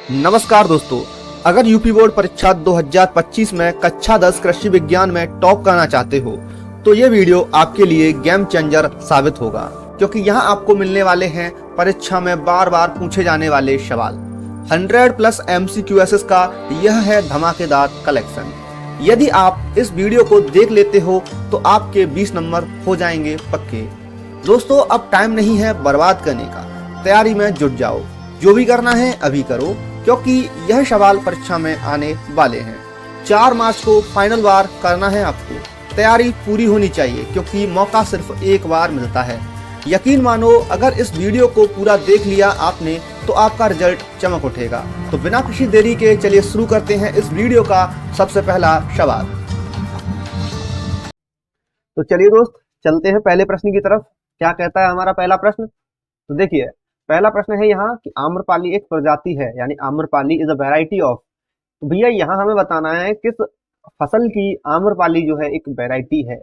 नमस्कार दोस्तों, अगर यूपी बोर्ड परीक्षा 2025 में कक्षा 10 कृषि विज्ञान में टॉप करना चाहते हो तो ये वीडियो आपके लिए गेम चेंजर साबित होगा, क्योंकि यहाँ आपको मिलने वाले हैं परीक्षा में बार बार पूछे जाने वाले सवाल। 100 प्लस MCQs का यह है धमाकेदार कलेक्शन। यदि आप इस वीडियो को देख लेते हो तो आपके 20 नंबर हो जाएंगे पक्के। दोस्तों, अब टाइम नहीं है बर्बाद करने का, तैयारी में जुट जाओ। जो भी करना है अभी करो, क्योंकि यह सवाल परीक्षा में आने वाले हैं। 4 मार्च को फाइनल बार करना है आपको। तैयारी पूरी होनी चाहिए, क्योंकि मौका सिर्फ एक बार मिलता है। यकीन मानो, अगर इस वीडियो को पूरा देख लिया आपने तो आपका रिजल्ट चमक उठेगा। तो बिना किसी देरी के चलिए शुरू करते हैं इस वीडियो का सबसे पहला सवाल। तो चलिए दोस्त, चलते हैं पहले प्रश्न की तरफ। क्या कहता है हमारा पहला प्रश्न? तो देखिए, पहला प्रश्न है यहाँ कि आम्रपाली एक प्रजाति है, यानी Amrapali is a variety of. तो भैया यहाँ हमें बताना है किस फसल की आम्रपाली जो है एक वैरायटी है।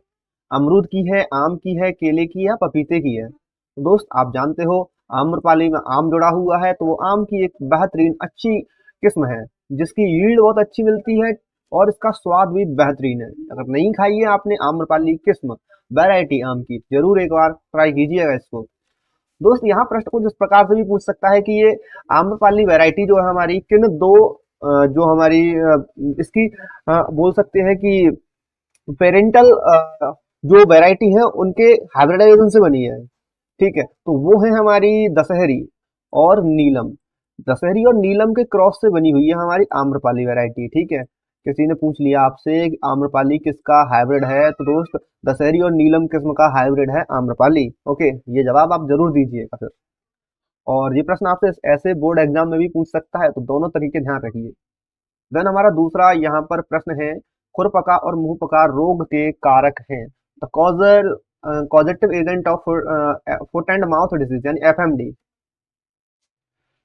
अमरूद की है, आम की है, केले की या पपीते की है? तो दोस्त, आप जानते हो आम्रपाली में आम जुड़ा हुआ है, तो वो आम की एक बेहतरीन अच्छी किस्म है जिसकी यील्ड बहुत अच्छी मिलती है और इसका स्वाद भी बेहतरीन है। अगर नहीं खाई है आपने आम्रपाली किस्म वैरायटी आम की, जरूर एक बार ट्राई कीजिएगा इसको। दोस्त, यहाँ प्रश्न को जिस प्रकार से भी पूछ सकता है कि ये आम्रपाली वैरायटी जो है हमारी किन दो जो हमारी इसकी बोल सकते हैं कि पेरेंटल जो वैरायटी है उनके हाइब्रिडाइजेशन से बनी है। ठीक है, तो वो है हमारी दशहरी और नीलम। दशहरी और नीलम के क्रॉस से बनी हुई है हमारी आम्रपाली वैरायटी। ठीक है, किसी ने पूछ लिया आपसे कि आम्रपाली किसका हाइब्रिड है, तो दोस्त दशहरी और नीलम किस्म का हाइब्रिड है आम्रपाली। ओके, ये जवाब आप जरूर दीजिएगा फिर। और ये प्रश्न आपसे ऐसे बोर्ड एग्जाम में भी पूछ सकता है, तो दोनों तरीके ध्यान रखिए। देन हमारा दूसरा यहाँ पर प्रश्न है, खुरपका और मुंहपका रोग के कारक हैं। The causative agent of foot and mouth disease, यानी FMD।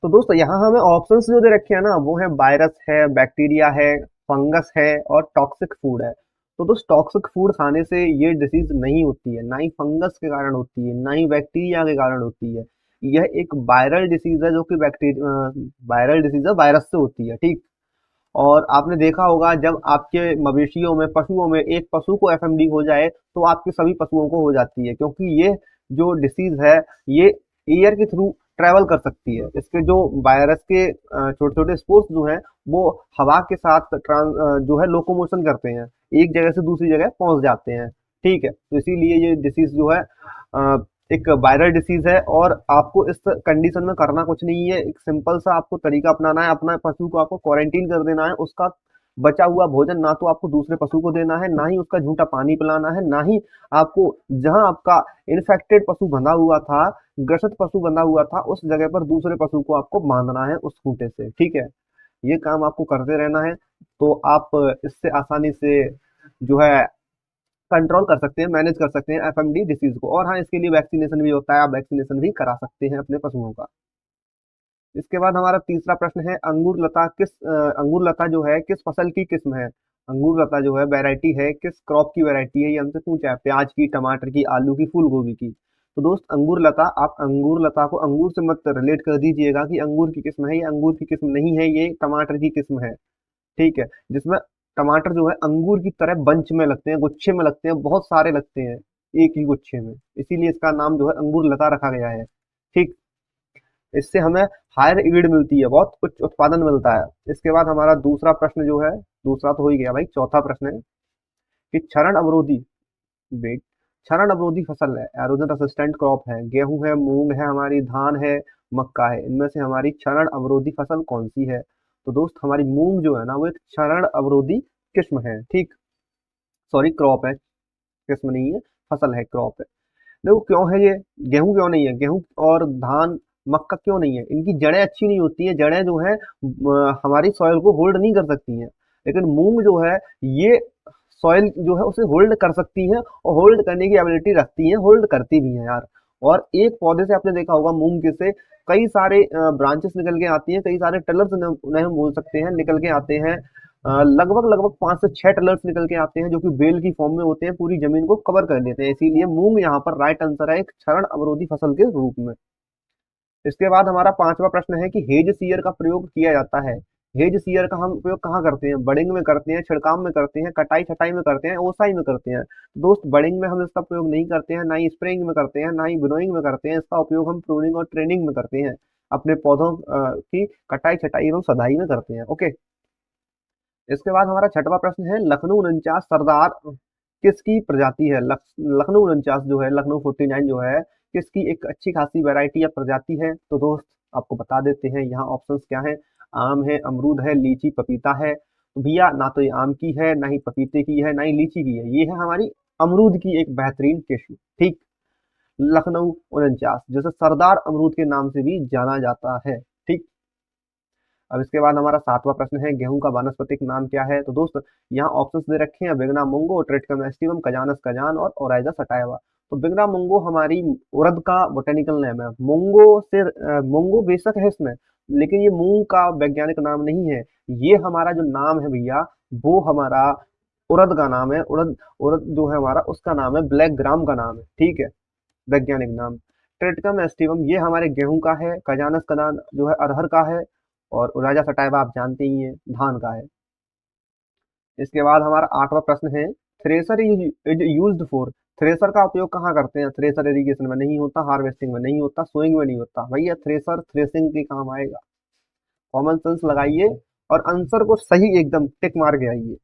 तो दोस्तों, यहाँ हमें ऑप्शंस जो दे रखे हैं ना, वो है वायरस है, बैक्टीरिया है, फंगस है और टॉक्सिक फूड है। तो दोस्त, टॉक्सिक फूड खाने से ये डिसीज नहीं होती है, ना ही फंगस के कारण होती है, ना ही बैक्टीरिया के कारण होती है। यह एक वायरल डिसीज है जो कि वायरल डिसीज है, वायरस से होती है। ठीक, और आपने देखा होगा जब आपके मवेशियों में, पशुओं में एक पशु को FMD हो जाए तो आपके सभी पशुओं को हो जाती है, क्योंकि ये जो डिसीज है ये एयर के थ्रू ट्रेवल कर सकती है। इसके जो वायरस के छोटे छोटे स्पोर्स जो हैं वो हवा के साथ जो है लोकोमोशन करते हैं, एक जगह से दूसरी जगह पहुंच जाते हैं। ठीक है, तो इसीलिए ये डिसीज जो है एक वायरल डिसीज है। और आपको इस कंडीशन में करना कुछ नहीं है, एक सिंपल सा आपको तरीका अपनाना है। अपना पशु को आपको क्वारंटीन कर देना है, उसका बचा हुआ भोजन ना तो आपको दूसरे पशु को देना है, ना ही उसका झूठा पानी पिलाना है, ना ही आपको जहां आपका इन्फेक्टेड पशु बंधा हुआ था, ग्रसित पशु बंधा हुआ था, उस जगह पर दूसरे पशु को आपको बांधना है उस खूंटे से। ठीक है, ये काम आपको करते रहना है, तो आप इससे आसानी से जो है कंट्रोल कर सकते हैं, मैनेज कर सकते हैं FMD डिसीज को। और हाँ, इसके लिए वैक्सीनेशन भी होता है, आप वैक्सीनेशन भी करा सकते हैं अपने पशुओं का। इसके बाद हमारा तीसरा प्रश्न है, अंगूर लता अंगूर लता जो है किस फसल की किस्म है? अंगूर लता जो है वैरायटी है, किस क्रॉप की वैरायटी है, ये हमसे पूछा है। प्याज की, टमाटर की, आलू की, फूल गोभी की? तो दोस्त, अंगूर लता, आप अंगूर लता को अंगूर से मत रिलेट कर दीजिएगा कि अंगूर की किस्म है। ये अंगूर की किस्म नहीं है, ये टमाटर की किस्म है। ठीक है, जिसमें टमाटर जो है अंगूर की तरह बंच में लगते हैं, गुच्छे में लगते हैं, बहुत सारे लगते हैं एक ही गुच्छे में, इसीलिए इसका नाम जो है अंगूर लता रखा गया है। ठीक, इससे हमें हायर ईल्ड मिलती है, बहुत उच्च उत्पादन मिलता है। इसके बाद हमारा दूसरा प्रश्न जो है, दूसरा तो हो ही गया भाई, चौथा प्रश्न है कि क्षरण अवरोधी, वेट, क्षरण अवरोधी फसल है, एरोजन रेसिस्टेंट क्रॉप है, गेहूं है, मूंग है, हमारी धान है, मक्का है, इनमें से हमारी क्षरण अवरोधी फसल कौन सी है? तो दोस्त, हमारी मूंग जो है ना वो एक क्षरण अवरोधी किस्म है। ठीक, सॉरी, क्रॉप है, किस्म नहीं है, फसल है, क्रॉप है। देखो क्यों है ये, गेहूं क्यों नहीं है, गेहूं और धान, मक्का क्यों नहीं है? इनकी जड़ें अच्छी नहीं होती हैं, जड़ें जो है हमारी सॉइल को होल्ड नहीं कर सकती हैं। लेकिन मूंग जो है ये सॉइल जो है उसे होल्ड कर सकती है, और होल्ड करने की एबिलिटी रखती है, होल्ड करती भी है यार। और एक पौधे से आपने देखा होगा मूंग के से कई सारे ब्रांचेस निकल के आती हैं, कई सारे टलर्स उन्हें हम बोल सकते हैं निकल के आते हैं। लगभग लगभग 5 से 6 टलर्स निकल के आते हैं जो कि बेल की फॉर्म में होते हैं, पूरी जमीन को कवर कर देते हैं। इसीलिए मूंग यहाँ पर राइट आंसर है एक क्षरण अवरोधी फसल के रूप में। इसके बाद हमारा पांचवा प्रश्न है कि हेज सीयर का प्रयोग किया जाता है। हेज सीयर का हम उपयोग कहाँ करते हैं? बडिंग में करते हैं, छिड़काव में करते हैं, कटाई छटाई में करते हैं, ओसाई में करते हैं। तो दोस्त बडिंग में हम इसका प्रयोग नहीं करते हैं, ना ही स्प्रेइंग में करते हैं, ना ही विनोइंग में करते हैं। इसका उपयोग हम प्रूनिंग और ट्रेनिंग में करते हैं, अपने पौधों की कटाई छटाई एवं सदाई में करते हैं। ओके। इसके बाद हमारा छठवां प्रश्न है लखनऊ 49 सरदार किसकी प्रजाति है? लखनऊ 49 जो है, लखनऊ 49 जो है, किसकी एक अच्छी खासी वैरायटी या प्रजाति है? तो दोस्त आपको बता देते हैं, यहाँ ऑप्शंस क्या है। आम है, अमरूद है, लीची, पपीता है। तो भैया ना तो ये आम की है, ना ही पपीते की है, ना ही लीची की है, ये है हमारी अमरूद की एक बेहतरीन किस्म। ठीक। लखनऊ 49 जैसे सरदार अमरूद के नाम से भी जाना जाता है। ठीक। अब इसके बाद हमारा सातवां प्रश्न है गेहूं का वानस्पतिक नाम क्या है? तो दोस्त यहाँ ऑप्शंस दे रखे हैं, बिगना मुंगो, ट्रिटिकम एस्टिवम, खजानस खजान और ओराइजा सटाइवा। तो बिगना मुंगो हमारी उड़द का बोटेनिकल नेम है। मुंगो से मुंगो बेशक है इसमें, लेकिन ये मूंग का वैज्ञानिक नाम नहीं है। ये हमारा जो नाम है भैया, वो हमारा उड़द का नाम है। उड़द उड़द जो है हमारा, उसका नाम है ब्लैक ग्राम का नाम है। ठीक है, वैज्ञानिक नाम। ट्रिटिकम एस्टिवम ये हमारे गेहूं का है। खजानस खजान जो है अरहर का है। और राजा सटाइवा आप जानते ही हैं, धान का है। इसके बाद हमारा आठवां प्रश्न है thresher is used for. Thresher का उपयोग कहाँ करते हैं? थ्रेसर इरिगेशन में नहीं होता, हार्वेस्टिंग में नहीं होता, सोइंग में नहीं होता। भैया थ्रेसर थ्रेसिंग के काम आएगा। कॉमन सेंस लगाइए और आंसर को सही एकदम टिक मार के आइए।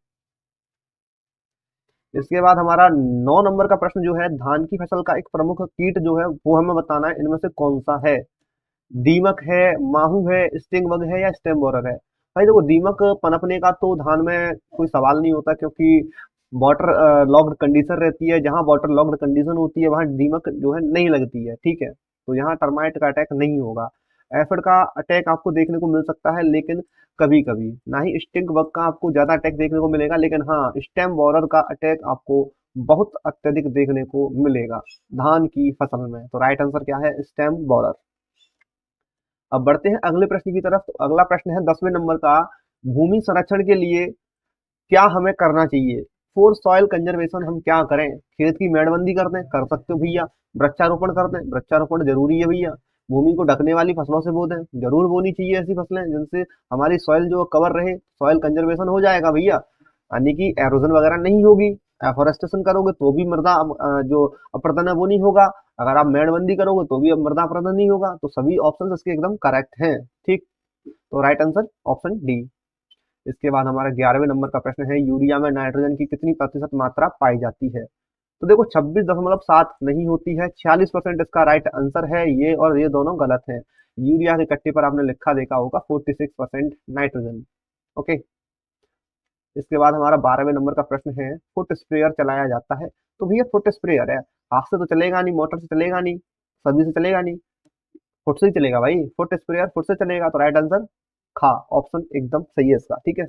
इसके बाद हमारा 9 नंबर का प्रश्न जो है, धान की फसल का एक प्रमुख कीट जो है वो हमें बताना है, इनमें से कौन सा है? दीमक है, माहू है, स्टिंग बग है या स्टेम बोरर है? भाई देखो, दीमक पनपने का तो धान में कोई सवाल नहीं होता, क्योंकि वाटर लॉक्ड कंडीशन रहती है। जहां वाटर लॉक्ड कंडीशन होती है वहां दीमक जो है नहीं लगती है। ठीक है, तो यहाँ टर्माइट का अटैक नहीं होगा। एफिड का अटैक आपको देखने को मिल सकता है, लेकिन कभी कभी। ना ही स्टिंग बग का आपको ज्यादा अटैक देखने को मिलेगा, लेकिन हाँ स्टेम बोरर का अटैक आपको बहुत अत्यधिक देखने को मिलेगा धान की फसल में। तो राइट आंसर क्या है? Stem borer. अब बढ़ते हैं अगले प्रश्न की तरफ। तो अगला प्रश्न है 10वें नंबर का, भूमि संरक्षण के लिए क्या हमें करना चाहिए? फॉर सॉइल कंजर्वेशन हम क्या करें? खेत की मेड़बंदी कर दें, कर सकते हो भैया। वृक्षारोपण कर दें, वृक्षारोपण जरूरी है भैया। भूमि को ढकने वाली फसलों से बो दें, जरूर बोनी चाहिए ऐसी फसलें जिनसे हमारी सॉइल जो कवर रहे, सॉइल कंजर्वेशन हो जाएगा भैया, यानी कि एरोजन वगैरह नहीं होगी। एफोरेस्टेशन करोगे तो भी मृदा जो अपरदन है वो नहीं होगा। अगर आप मेड़बंदी करोगे तो भी अब मृदा अपरदन नहीं होगा। तो सभी ऑप्शन इसके एकदम करेक्ट हैं। ठीक, तो राइट आंसर ऑप्शन डी। इसके बाद हमारा 11वें नंबर का प्रश्न है, यूरिया में नाइट्रोजन की कितनी प्रतिशत मात्रा पाई जाती है? तो देखो 26.7 नहीं होती है, 46% इसका राइट आंसर है। ये और ये दोनों गलत हैं। यूरिया के कट्टे पर आपने लिखा देखा होगा 46% नाइट्रोजन। ओके। इसके बाद हमारा 12वें नंबर का प्रश्न है, फुट स्प्रेयर चलाया जाता है। तो भैया फुट स्प्रेयर है, हाथ से तो चलेगा नहीं, मोटर से चलेगा नहीं, सभी से चलेगा नहीं, फुट से ही चलेगा भाई। फुट स्प्रेयर फुट से चलेगा, तो राइट आंसर खा ऑप्शन एकदम सही है इसका। ठीक है।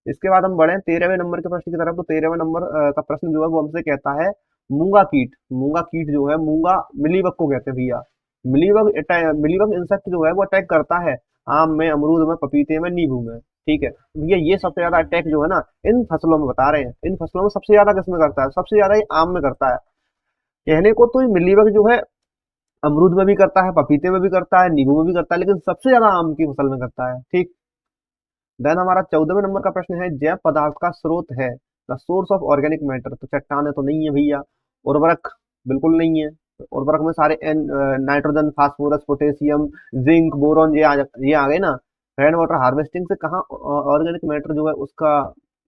इसके बाद हम बढ़े 13वें नंबर के प्रश्न की तरफ। तो 13वें नंबर का प्रश्न जो है वो हमसे कहता है, मूंगा कीट। मूंगा कीट जो है, मूंगा मिलीबग को कहते हैं भैया। मिलीबग इंसेक्ट जो है वो अटैक करता है आम में, अमरूद में, पपीते में, नींबू में। ठीक है, तो भैया ये सबसे ज्यादा अटैक जो है ना इन फसलों में बता रहे हैं। इन फसलों में सबसे ज्यादा किसमें करता है? सबसे ज्यादा ये आम में करता है। कहने को तो ये मिलीबग जो है अमरूद में भी करता है, पपीते में भी करता है, नींबू में भी करता है, लेकिन सबसे ज्यादा आम की फसल में करता है। ठीक। देन हमारा 14वें नंबर का प्रश्न है, जैव पदार्थ का स्रोत है, the source of organic matter. तो चट्टाने तो नहीं है भैया। उर्वरक बिल्कुल नहीं है। उर्वरक में सारे nitrogen, phosphorus, potassium, zinc, boron ये आ गए ना। रेन वाटर हार्वेस्टिंग से कहाँ ऑर्गेनिक मैटर जो है उसका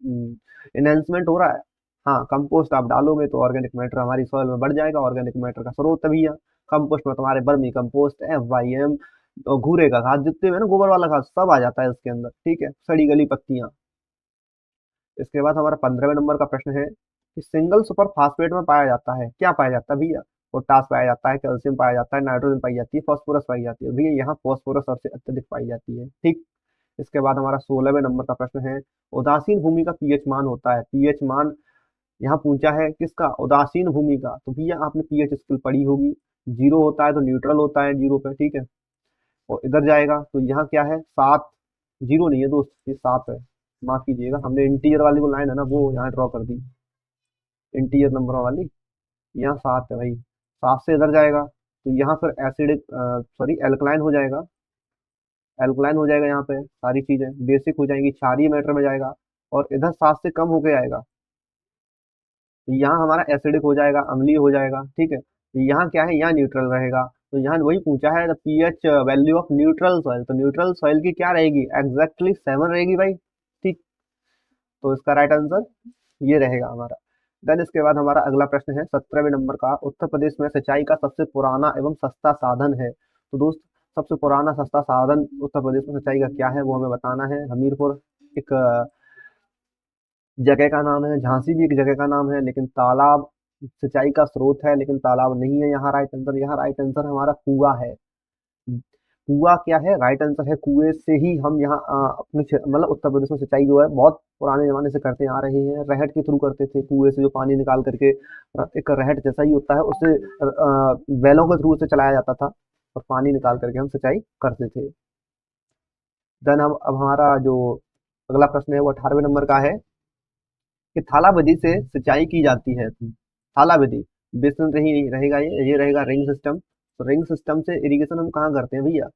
इनहेंसमेंट हो रहा है? हाँ, कंपोस्ट आप डालोगे तो ऑर्गेनिक मैटर हमारी सॉइल में बढ़ जाएगा। ऑर्गेनिक मैटर का स्रोत है भैया कंपोस्ट में तुम्हारे वर्मी कंपोस्ट, FYM, और घूरे का खाद, जितने में ना गोबर वाला खाद सब आ जाता है इसके अंदर। ठीक है, सड़ी गली पत्तियां। इसके बाद हमारा 15वें नंबर का प्रश्न है कि सिंगल सुपर फास्फेट में पाया जाता है, क्या पाया जाता है भैया? पोटास पाया जाता है, कैल्शियम पाया जाता है, नाइट्रोजन पाई जाती है, फास्फोरस पाई जाती है। भैया यहाँ फास्फोरस सबसे अत्यधिक पाई जाती है। ठीक। इसके बाद हमारा 16वें नंबर का प्रश्न है, उदासीन भूमि का पीएच मान होता है। पीएच मान यहाँ पूछा है किसका? उदासीन भूमि का। तो भैया आपने पीएच स्किल पढ़ी होगी, 0 होता है तो न्यूट्रल होता है 0 पे। ठीक है, और इधर जाएगा तो यहाँ क्या है? 7। 0 नहीं है दोस्त, ये 7 है। माफ कीजिएगा, हमने इंटीजर वाली वो लाइन है ना वो यहाँ ड्रॉ कर दी, इंटीजर नंबरों वाली। यहाँ 7 है भाई, 7 से इधर जाएगा तो यहाँ फिर एसिडिक सॉरी एल्कलाइन हो जाएगा, एल्कलाइन हो जाएगा, यहाँ पे सारी चीजें बेसिक हो जाएंगी, क्षारीय मैटर में जाएगा और इधर 7 से कम होके आएगा, तो यहाँ हमारा एसिडिक हो जाएगा, अम्लीय हो जाएगा, ठीक है। तो यहाँ क्या है, यहाँ न्यूट्रल रहेगा। तो यहाँ वही पूछा है the pH value of neutral soil, तो न्यूट्रल सॉइल की क्या रहेगी, एग्जैक्टली 7 रहेगी भाई, ठीक। तो इसका राइट आंसर ये रहेगा हमारा। देन इसके बाद हमारा अगला प्रश्न है 17वें नंबर का, उत्तर प्रदेश में सिंचाई का सबसे पुराना एवं सस्ता साधन है। तो दोस्त सबसे पुराना सस्ता साधन उत्तर प्रदेश में सिंचाई का क्या है वो हमें बताना है। हमीरपुर एक जगह का नाम है, झांसी भी एक जगह का नाम है, लेकिन तालाब सिंचाई का स्रोत है लेकिन तालाब नहीं है यहाँ राइट आंसर। यहाँ राइट आंसर हमारा कुआं है। कुआं क्या है, राइट आंसर है, कुएं से ही हम यहाँ अपने मतलब उत्तर प्रदेश में सिंचाई जो है बहुत पुराने जमाने से करते आ रहे हैं। रहट के थ्रू करते थे, कुएं से जो पानी निकाल करके एक रहट जैसा ही होता है उससे बैलों के थ्रू से चलाया जाता था और पानी निकाल करके हम सिंचाई करते थे। देन हम अब हमारा जो अगला प्रश्न है वो 18वें नंबर का है कि थाला विधि से सिंचाई की जाती है। थाला विधि बेसिन रही रहेगा, ये रहेगा रिंग सिस्टम। तो रिंग सिस्टम से इरिगेशन हम कहाँ करते हैं भैया,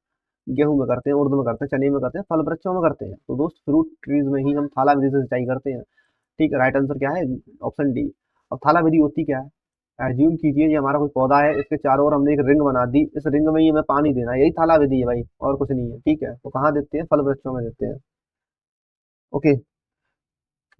गेहूं में करते हैं, उर्द में करते हैं, चने में करते हैं, फल वृक्षों में करते हैं। तो दोस्त फ्रूट ट्रीज में ही हम थाला विधि से सिंचाई करते हैं, ठीक है। राइट आंसर क्या है, ऑप्शन डी। अब थाला विधि होती क्या है, एज्यूम कीजिए ये हमारा कोई पौधा है, इसके चारों ओर हमने एक रिंग बना दी, इस रिंग में ही हमें पानी देना है, यही थाला विधि है भाई, और कुछ नहीं है, ठीक है। तो कहाँ देते हैं, फल वृक्षों में देते हैं, ओके।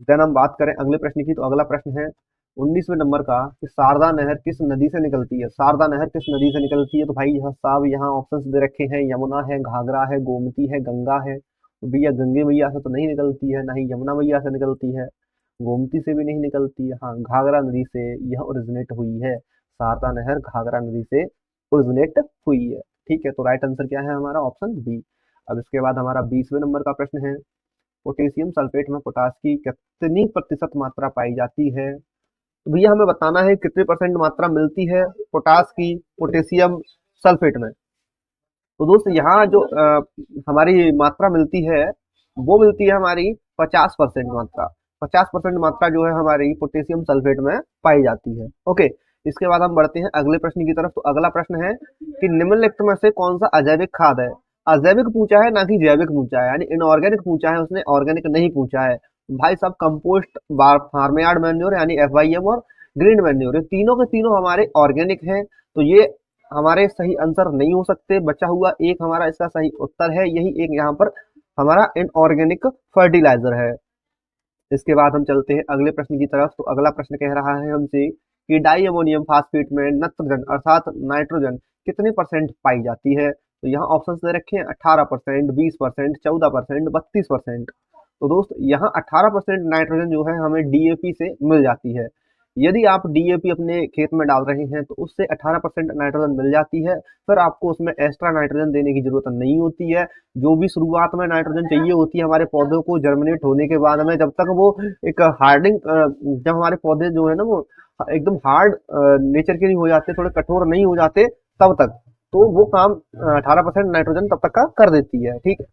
देन हम बात करें अगले प्रश्न की, तो अगला प्रश्न है 19वें नंबर का कि शारदा नहर किस नदी से निकलती है। शारदा नहर किस नदी से निकलती है, तो भाई यहाँ साहब यहाँ ऑप्शंस दे रखे हैं, यमुना है, घाघरा है, गोमती है, गंगा है। तो भैया गंगे मैया से तो नहीं निकलती है, ना ही यमुना मैया से निकलती है, गोमती से भी नहीं निकलती है, हाँ घाघरा नदी से यह ओरिजिनेट हुई है। शारदा नहर घाघरा नदी से ओरिजिनेट हुई है, ठीक है। तो राइट आंसर क्या है हमारा, ऑप्शन बी। अब इसके बाद हमारा 20वें नंबर का प्रश्न है, पोटेशियम सल्फेट में पोटास की कितनी प्रतिशत मात्रा पाई जाती है। तो भैया हमें बताना है कितने परसेंट मात्रा मिलती है पोटास की पोटेशियम सल्फेट में। तो दोस्त यहाँ जो हमारी मात्रा मिलती है वो मिलती है हमारी 50% मात्रा। 50% मात्रा जो है हमारी पोटेशियम सल्फेट में पाई जाती है, ओके। इसके बाद हम बढ़ते हैं अगले प्रश्न की तरफ। तो अगला प्रश्न है कि निम्नलिखित में से कौन सा अजैविक खाद है। अजैविक पूछा है ना कि जैविक पूछा है, यानी इनऑर्गेनिक पूछा है उसने, ऑर्गेनिक नहीं पूछा है। भाई साहब कंपोस्ट, फार्म यार्ड मैन्योर यानी FYM और ग्रीन मैन्योर, ये तीनों के तीनों हमारे ऑर्गेनिक हैं। तो ये हमारे सही आंसर नहीं हो सकते, बचा हुआ एक हमारा इसका सही उत्तर है, यही एक यहाँ पर हमारा इनऑर्गेनिक फर्टिलाइजर है। इसके बाद हम चलते हैं अगले प्रश्न की तरफ। तो अगला प्रश्न कह रहा है हमसे कि डाई अमोनियम फास्फेट में नत्रजन अर्थात नाइट्रोजन कितने परसेंट पाई जाती है। तो यहाँ ऑप्शन दे रखे हैं 18%, 20%, 14%, 32%। तो दोस्त यहाँ 18% नाइट्रोजन जो है हमें DAP से मिल जाती है। यदि आप DAP अपने खेत में डाल रहे हैं तो उससे 18% नाइट्रोजन मिल जाती है, फिर आपको उसमें एक्स्ट्रा नाइट्रोजन देने की जरूरत नहीं होती है। जो भी शुरुआत में नाइट्रोजन चाहिए होती है हमारे पौधों को जर्मिनेट होने के बाद में, जब तक वो एक हार्डिंग, जब हमारे पौधे जो है ना वो एकदम हार्ड नेचर के नहीं हो जाते, थोड़े कठोर नहीं हो जाते, तब तक तो वो काम 18% नाइट्रोजन तब तक का कर देती है, ठीक है।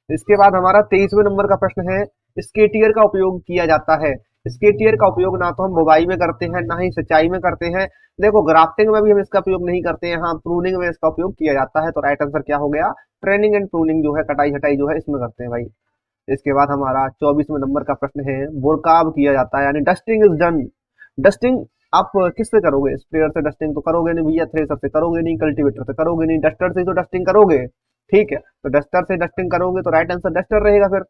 इसके बाद हमारा 23वें नंबर का प्रश्न है, स्केटियर का उपयोग किया जाता है। स्केटियर का उपयोग ना तो हम बुवाई में करते हैं ना ही सिंचाई में करते हैं। देखो ग्राफ्टिंग में भी हम इसका उपयोग नहीं करते हैं, हाँ प्रूनिंग में इसका उपयोग किया जाता है। तो राइट आंसर क्या हो गया, ट्रेनिंग एंड प्रूनिंग जो है, कटाई हटाई जो है इसमें करते हैं भाई। इसके बाद हमारा 24वें नंबर का प्रश्न है, बुरकाव किया जाता है यानी डस्टिंग इज डन। डस्टिंग आप किससे करोगे, स्प्रेयर से डस्टिंग तो करोगे नहीं भैया, थ्रेसर से करोगे नहीं, कल्टीवेटर से करोगे नहीं, डस्टर से तो डस्टिंग करोगे, ठीक है। तो डस्टर से डस्टिंग करोगे तो राइट आंसर डस्टर रहेगा फिर।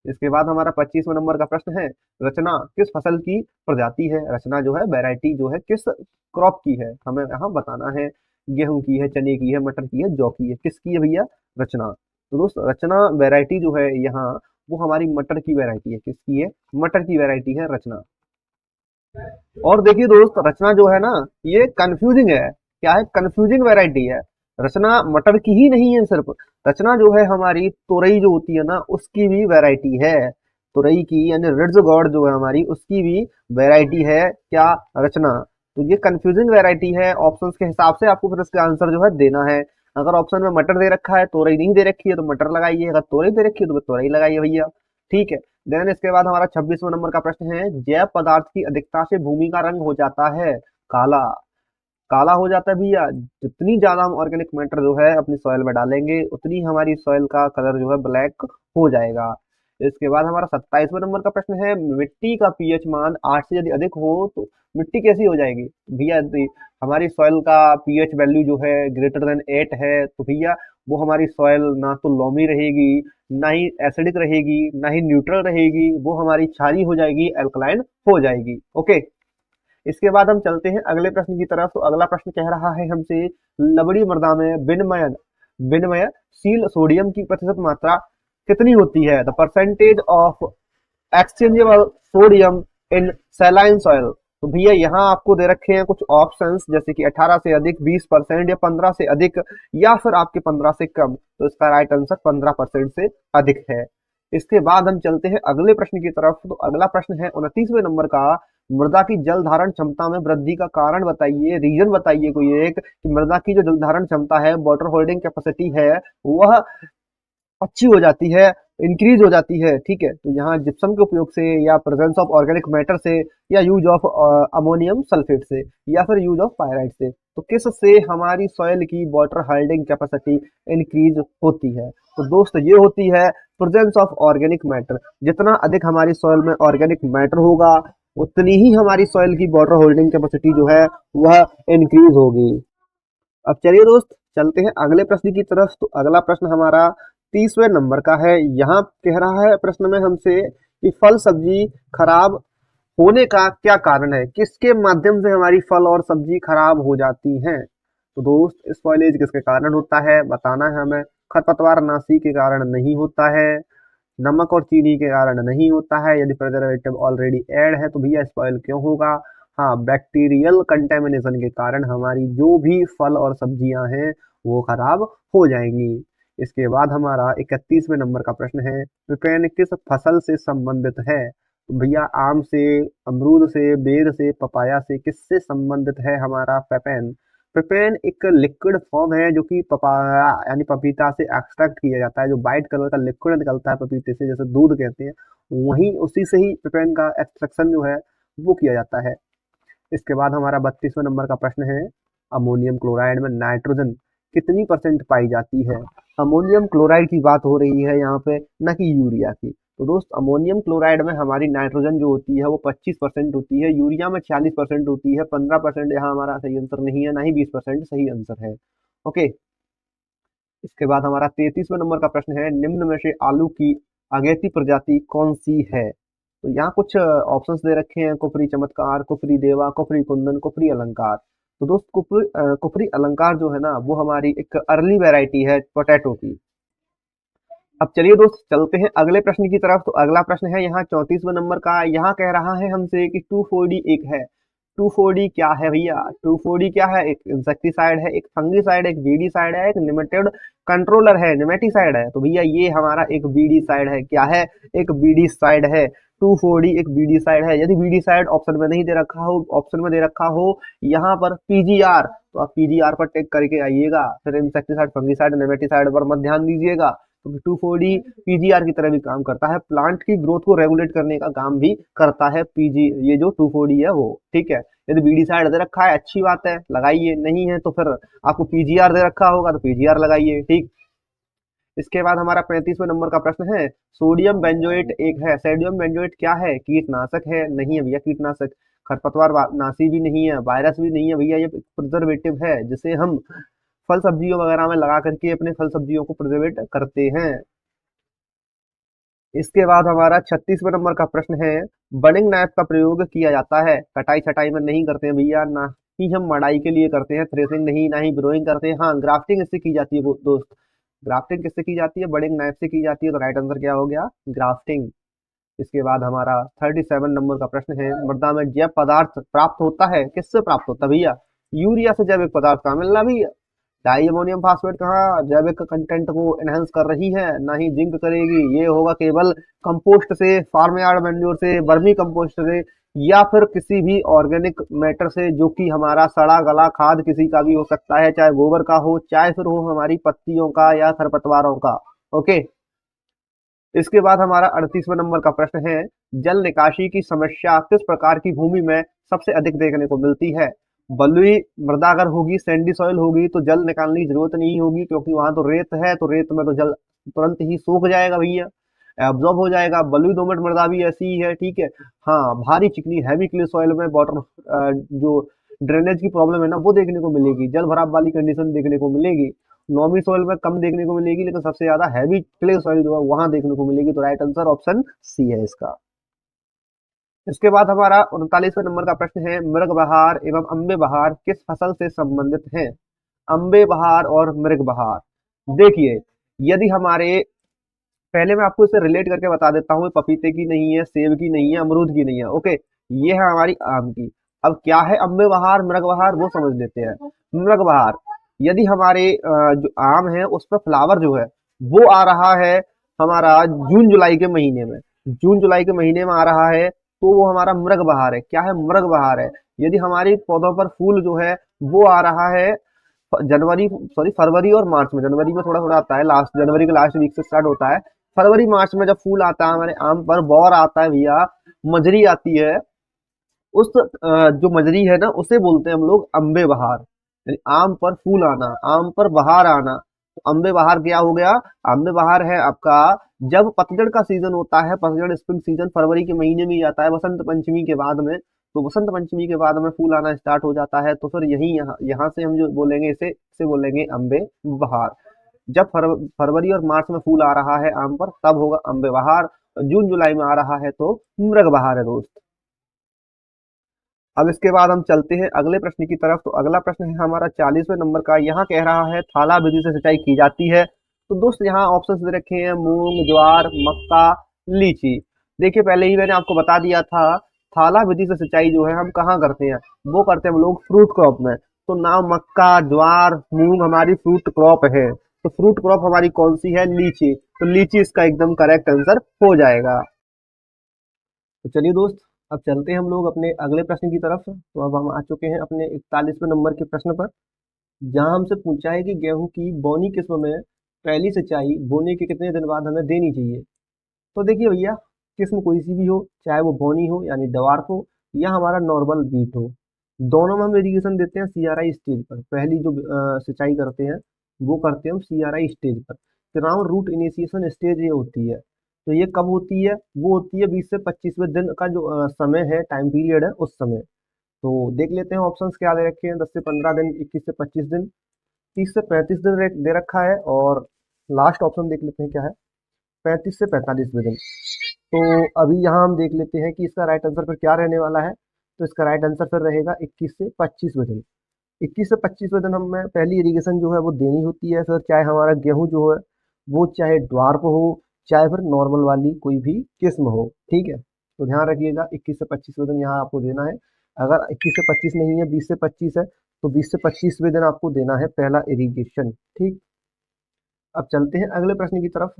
इसके बाद हमारा 25वें नंबर का प्रश्न है, रचना किस फसल की प्रजाति है। रचना जो है वैरायटी जो है किस क्रॉप की है, हमें यहाँ बताना है। गेहूं की है, चने की है, मटर की है, जौ की है, किसकी है भैया, रचना। तो दोस्त रचना वैरायटी जो है यहाँ वो हमारी मटर की वैरायटी है, किसकी है, मटर की वैरायटी है रचना। और देखिए दोस्त रचना जो है ना ये कंफ्यूजिंग है, क्या है, कंफ्यूजिंग वैरायटी है। रचना मटर की ही नहीं है सिर्फ, रचना जो है हमारी तुरई जो होती है ना उसकी भी वैरायटी है। तुरई की यानी रिड्ज गॉड जो है हमारी उसकी भी वैरायटी है क्या, रचना। तो ये कंफ्यूजिंग वैरायटी है, ऑप्शंस के हिसाब से आपको फिर इसका आंसर जो है देना है। अगर ऑप्शन में मटर दे रखा है, तुरई नहीं दे रखी है तो मटर लगाइए, अगर तुरई दे रखी है तो तुरई लगाइए भैया, ठीक है। देन इसके बाद हमारा 26वां नंबर का प्रश्न है, जैव पदार्थ की अधिकता से भूमि का रंग हो जाता है काला। काला हो जाता है भैया। जितनी ज्यादा हम ऑर्गेनिक मैटर जो है अपनी सॉइल में डालेंगे उतनी हमारी सॉइल का कलर जो है ब्लैक हो जाएगा। इसके बाद हमारा 27वें नंबर का प्रश्न है, मिट्टी का पीएच मान 8 से यदि अधिक हो तो मिट्टी कैसी हो जाएगी? भैया यदि हमारी सॉइल का पीएच वैल्यू जो है ग्रेटर देन 8 है तो भैया वो हमारी सॉइल ना तो लोमी रहेगी, ना ही एसिडिक रहेगी, ना ही न्यूट्रल रहेगी, वो हमारी क्षारीय हो जाएगी, अल्कलाइन हो जाएगी। ओके, इसके बाद हम चलते हैं अगले प्रश्न की तरफ। तो अगला प्रश्न कह रहा है हमसे, लवड़ी मृदा में विनिमयशील सोडियम की प्रतिशत मात्रा कितनी होती है? The percentage of exchangeable sodium in saline soil. तो भैया यहाँ आपको दे रखे हैं कुछ ऑप्शंस, जैसे कि 18 से अधिक, 20% या 15 से अधिक, या फिर आपके 15 से कम। तो इसका राइट आंसर 15% से अधिक है। इसके बाद हम चलते हैं अगले प्रश्न की तरफ। तो अगला प्रश्न है 29वें नंबर का, मृदा की जल धारण क्षमता में वृद्धि का कारण बताइए, रीजन बताइए कोई एक, कि मृदा की जो जल धारण क्षमता है, वाटर होल्डिंग कैपेसिटी है, वह अच्छी हो जाती है, इंक्रीज हो जाती है। ठीक है, तो यहाँ जिप्सम के उपयोग से, या प्रेजेंस ऑफ ऑर्गेनिक मैटर से, या यूज ऑफ अमोनियम सल्फेट से, या फिर यूज ऑफ पायराइट से, तो किस से हमारी सॉइल की वाटर होल्डिंग कैपेसिटी इंक्रीज होती है? तो दोस्त ये होती है प्रेजेंस ऑफ ऑर्गेनिक मैटर। जितना अधिक हमारी सॉइल में ऑर्गेनिक मैटर होगा उतनी ही हमारी सॉइल की वाटर होल्डिंग कैपेसिटी जो है वह इंक्रीज होगी। अब चलिए दोस्त चलते हैं अगले प्रश्न की तरफ। तो अगला प्रश्न हमारा 30वें नंबर का है। यहाँ कह रहा है प्रश्न में हमसे कि फल सब्जी खराब होने का क्या कारण है? किसके माध्यम से हमारी फल और सब्जी खराब हो जाती हैं? तो दोस्त स्पॉइलेज किसके कारण होता है बताना है हमें। खरपतवार नाशी के कारण नहीं होता है, नमक और चीनी के कारण नहीं होता है, यदि प्रिजर्वेटिव ऑलरेडी ऐड है तो भैया स्पॉइल क्यों होगा? हाँ, बैक्टीरियल कंटेमिनेशन के कारण हमारी जो भी फल और सब्जियां हैं वो खराब हो जाएंगी। इसके बाद हमारा 31वें नंबर का प्रश्न है, विपेन किस फसल से संबंधित है? तो भैया आम से, अमरूद से, बेर से, पपाया से, किससे संबंधित है हमारा पेपेन? पेपेन एक लिक्विड फॉर्म है जो कि पपाया यानी पपीता से एक्सट्रैक्ट किया जाता है। जो व्हाइट कलर का लिक्विड निकलता है पपीते से, जैसे दूध कहते हैं, वही उसी से ही पेपेन का एक्सट्रैक्शन जो है वो किया जाता है। इसके बाद हमारा 32वें नंबर का प्रश्न है, अमोनियम क्लोराइड में नाइट्रोजन कितनी परसेंट पाई जाती है? अमोनियम क्लोराइड की बात हो रही है यहाँ पे, न कि यूरिया की। तो दोस्त अमोनियम क्लोराइड में हमारी नाइट्रोजन जो होती है वो 25% होती है, यूरिया में 46% होती है। 15% यहाँ हमारा सही आंसर नहीं है, ना ही 20% सही आंसर है। ओके, इसके बाद हमारा 33वें नंबर का प्रश्न है, निम्न में से आलू की अगेती प्रजाति कौन सी है? तो यहाँ कुछ ऑप्शंस दे रखे हैं, कुफरी चमत्कार, कुफरी देवा, कुफरी कुंदन, कुफरी अलंकार। तो दोस्त कुफरी अलंकार जो है ना वो हमारी एक अर्ली वैरायटी है पोटैटो की। अब चलिए दोस्त चलते हैं अगले प्रश्न की तरफ। तो अगला प्रश्न है यहाँ 34वें नंबर का। यहाँ कह रहा है हमसे कि 2,4-D एक है। 2,4-D क्या है भैया? 2,4-D क्या है? एक इंसेक्टिसाइड है, एक फंगिसाइड है, एक वीडीसाइड है, एक निमेटोड कंट्रोलर है, निमेटिसाइड है। तो भैया ये हमारा एक वीडीसाइड है। क्या है? एक वीडीसाइड है। 2,4-D एक वीडीसाइड है। यदि वीडीसाइड ऑप्शन में नहीं दे रखा हो, ऑप्शन में दे रखा हो यहाँ पर पीजीआर, तो आप पीजीआर पर टेक करके आइएगा। फिर इंसेक्टिसाइड, फंगिसाइड, निमेटिसाइड पर मत ध्यान दीजिएगा, क्योंकि 2,4-D पीजीआर की तरह भी काम करता है, प्लांट की ग्रोथ को रेगुलेट करने का काम भी करता है पीजी, ये जो 2,4-D है वो। ठीक है, यदि बीडीसाइड दे रखा है अच्छी बात है लगाइए, नहीं है तो फिर आपको पीजीआर दे रखा होगा तो पीजीआर लगाइए। ठीक, इसके बाद हमारा 35वें नंबर का प्रश्न है, सोडियम बेंजोएट एक है। सोडियम बेंजोएट क्या है? कीटनाशक है? नहीं है भैया कीटनाशक। खरपतवार नाशी भी नहीं है, वायरस भी नहीं है भैया, ये प्रिजर्वेटिव है जिसे हम फल सब्जियों वगैरह में लगा करके अपने फल सब्जियों को प्रिजर्वेट करते हैं। इसके बाद हमारा 36वें नंबर का प्रश्न है, बडिंग नाइफ का प्रयोग किया जाता है, कटाई छटाई में नहीं करते हैं भैया, ना ही हम मड़ाई के लिए करते हैं, थ्रेसिंग नहीं, ना ही ब्रोइंग करते हैं। हाँ, ग्राफ्टिंग इससे की जाती है वो दोस्त। ग्राफ्टिंग किससे की जाती है? बडिंग नाइफ से की जाती है। तो राइट आंसर क्या हो गया? ग्राफ्टिंग। इसके बाद हमारा 37 नंबर का प्रश्न है, मृदा में जैव पदार्थ प्राप्त होता है, किससे प्राप्त होता है भैया? यूरिया से जैविक पदार्थ कहाँ मिलना भैया? डाई अमोनियम फास्फेट कहाँ जैविक कंटेंट को एनहेंस कर रही है, ना ही जिंक करेगी। ये होगा केवल कंपोस्ट से, फार्म यार्ड मैन्योर से, वर्मी कंपोस्ट से, या फिर किसी भी ऑर्गेनिक मैटर से, जो कि हमारा सड़ा गला खाद किसी का भी हो सकता है, चाहे गोबर का हो, चाहे फिर हो हमारी पत्तियों का या खरपतवारों का। ओके, इसके बाद हमारा 38वें नंबर का प्रश्न है, जल निकासी की समस्या किस प्रकार की भूमि में सबसे अधिक देखने को मिलती है? बलुई मृदा अगर होगी, सैंडी सॉइल होगी, तो जल निकालने की जरूरत नहीं होगी, क्योंकि वहां तो रेत है, तो रेत में तो जल तुरंत ही सूख जाएगा भैया, एब्जॉर्ब हो जाएगा। बलुई दोमट मृदा भी ऐसी ही है, ठीक है। हाँ, भारी चिकनी हैवी क्ले सॉइल में वाटर जो ड्रेनेज की प्रॉब्लम है ना, वो देखने को मिलेगी, जल भराव वाली कंडीशन देखने को मिलेगी। नॉर्मी सॉइल में कम देखने को मिलेगी, लेकिन सबसे ज्यादा हैवी क्ले सॉइल जो है वहां देखने को मिलेगी। तो राइट आंसर ऑप्शन सी है इसका। इसके बाद हमारा 39वें नंबर का प्रश्न है, मृग बहार एवं अम्बे बहार किस फसल से संबंधित हैं? अम्बे बहार और मृग बहार, देखिए, यदि हमारे, पहले मैं आपको इसे रिलेट करके बता देता हूँ, पपीते की नहीं है, सेब की नहीं है, अमरूद की नहीं है, ओके। ये है हमारी आम की। अब क्या है अम्बे बहार मृग बहार, वो समझ लेते हैं। मृग बहार, यदि हमारे जो आम है उस पर फ्लावर जो है वो आ रहा है हमारा जून जुलाई के महीने में, जून जुलाई के महीने में आ रहा है, तो वो हमारा मृग बहार है। क्या है? मृग बहार है। यदि हमारी पौधों पर फूल जो है वो आ रहा है जनवरी, सॉरी, फरवरी और मार्च में, जनवरी में थोड़ा थोड़ा आता है, लास्ट जनवरी के लास्ट वीक से स्टार्ट होता है, फरवरी मार्च में जब फूल आता है हमारे आम पर, बौर आता है भैया, मजरी आती है, उस जो मजरी है ना उसे बोलते हैं हम लोग अम्बे बहार, यानी आम पर फूल आना, आम पर बहार आना। तो अम्बे बहार क्या हो गया? अम्बे बहार है आपका जब पतझड़ का सीजन होता है, पतझड़ स्प्रिंग सीजन फरवरी के महीने में ही आता है, वसंत पंचमी के बाद में। तो वसंत पंचमी के बाद में फूल आना स्टार्ट हो जाता है, तो फिर यही यहाँ यहाँ से हम जो बोलेंगे इसे बोलेंगे अम्बे बहार। जब फरवरी और मार्च में फूल आ रहा है आम पर, तब होगा अम्बे बहार। जून जुलाई में आ रहा है तो मृग बहार है दोस्त। अब इसके बाद हम चलते हैं अगले प्रश्न की तरफ। तो अगला प्रश्न है हमारा 40वें नंबर का। यहाँ कह रहा है थाला विधि से सिंचाई की जाती है। तो दोस्त यहाँ ऑप्शंस दे रखे हैं, मूंग, ज्वार, मक्का, लीची। देखिए, पहले ही मैंने आपको बता दिया था, थाला विधि से सिंचाई जो है हम कहाँ करते हैं, वो करते हैं हम लोग फ्रूट क्रॉप में। तो ना मक्का, ज्वार, मूंग हमारी फ्रूट क्रॉप है, तो फ्रूट क्रॉप हमारी कौन सी है? लीची। तो लीची इसका एकदम करेक्ट आंसर हो जाएगा। तो चलिए दोस्त, अब चलते हैं हम लोग अपने अगले प्रश्न की तरफ। तो अब हम आ चुके हैं अपने 41वें नंबर के प्रश्न पर, जहां हमसे पूछा है कि गेहूं की बौनी किस्म में पहली सिंचाई बोने के कितने दिन बाद हमें देनी चाहिए। तो देखिए भैया, किस्म कोई सी भी हो, चाहे वो बौनी हो यानी डवार्फ हो, या हमारा नॉर्मल बीट हो, दोनों में हम इरीगेशन देते हैं सीआरआई स्टेज पर। पहली जो सिंचाई करते हैं वो करते हैं हम सीआरआई स्टेज पर। ग्राउंड रूट इनिशिएशन स्टेज ये होती है। तो ये कब होती है? वो होती है 20 से 25वें दिन का जो समय है, टाइम पीरियड है, उस समय। तो देख लेते हैं ऑप्शंस क्या दे रखे हैं। 10 से 15 दिन, 21 से 25 दिन, 30 से 35 दिन दे रखा है, और लास्ट ऑप्शन देख लेते हैं क्या है, 35 से 45वें दिन। तो अभी यहाँ हम देख लेते हैं कि इसका राइट आंसर फिर क्या रहने वाला है। तो इसका राइट आंसर फिर रहेगा 21 से 25वें दिन। 21 से 25वें दिन हमें पहली इरिगेशन जो है वो देनी होती है। फिर चाहे हमारा गेहूं जो है वो चाहे ड्वार्फ हो, चाहे फिर नॉर्मल वाली कोई भी किस्म हो, ठीक है। तो ध्यान रखिएगा, 21 से 25वें दिन यहाँ आपको देना है। अगर 21 से 25 नहीं है, 20 से 25 है, तो 20 से 25वें दिन आपको देना है पहला इरिगेशन, ठीक। अब चलते हैं अगले प्रश्न की तरफ।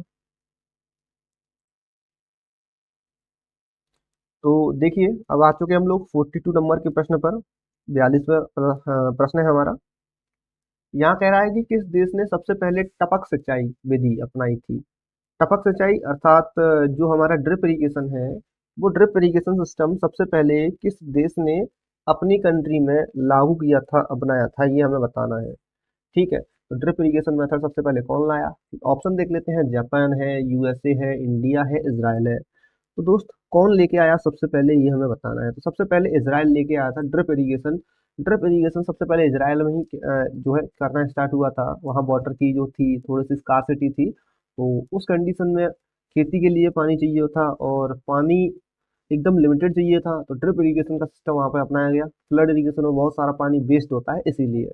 तो देखिए, अब आ चुके हम लोग 42 नंबर के प्रश्न पर। 42वां प्रश्न है हमारा। यहाँ कह रहा है कि किस देश ने सबसे पहले टपक सिंचाई विधि अपनाई थी? टपक सिंचाई अर्थात जो हमारा ड्रिप इरिगेशन है, वो ड्रिप इरिगेशन सिस्टम सबसे पहले किस देश ने अपनी कंट्री में लागू किया था, अपनाया था, ये हमें बताना है, ठीक है। तो ड्रिप इरिगेशन मेथड सबसे पहले कौन लाया? ऑप्शन देख लेते हैं, जापान है, यूएसए है, इंडिया है, इजराइल है। तो दोस्त, कौन लेके आया सबसे पहले, ये हमें बताना है। तो सबसे पहले इजराइल लेके आया था ड्रिप इरिगेशन। ड्रिप इरिगेशन सबसे पहले इजराइल में ही जो है करना स्टार्ट हुआ था। वहाँ वाटर की जो थी थोड़ी सी स्कार्सिटी थी, तो उस कंडीशन में खेती के लिए पानी चाहिए था, और पानी एकदम लिमिटेड चाहिए था, तो ड्रिप इरिगेशन का सिस्टम वहाँ पे अपनाया गया। फ्लड इरिगेशन में बहुत सारा पानी वेस्ट होता है, इसीलिए।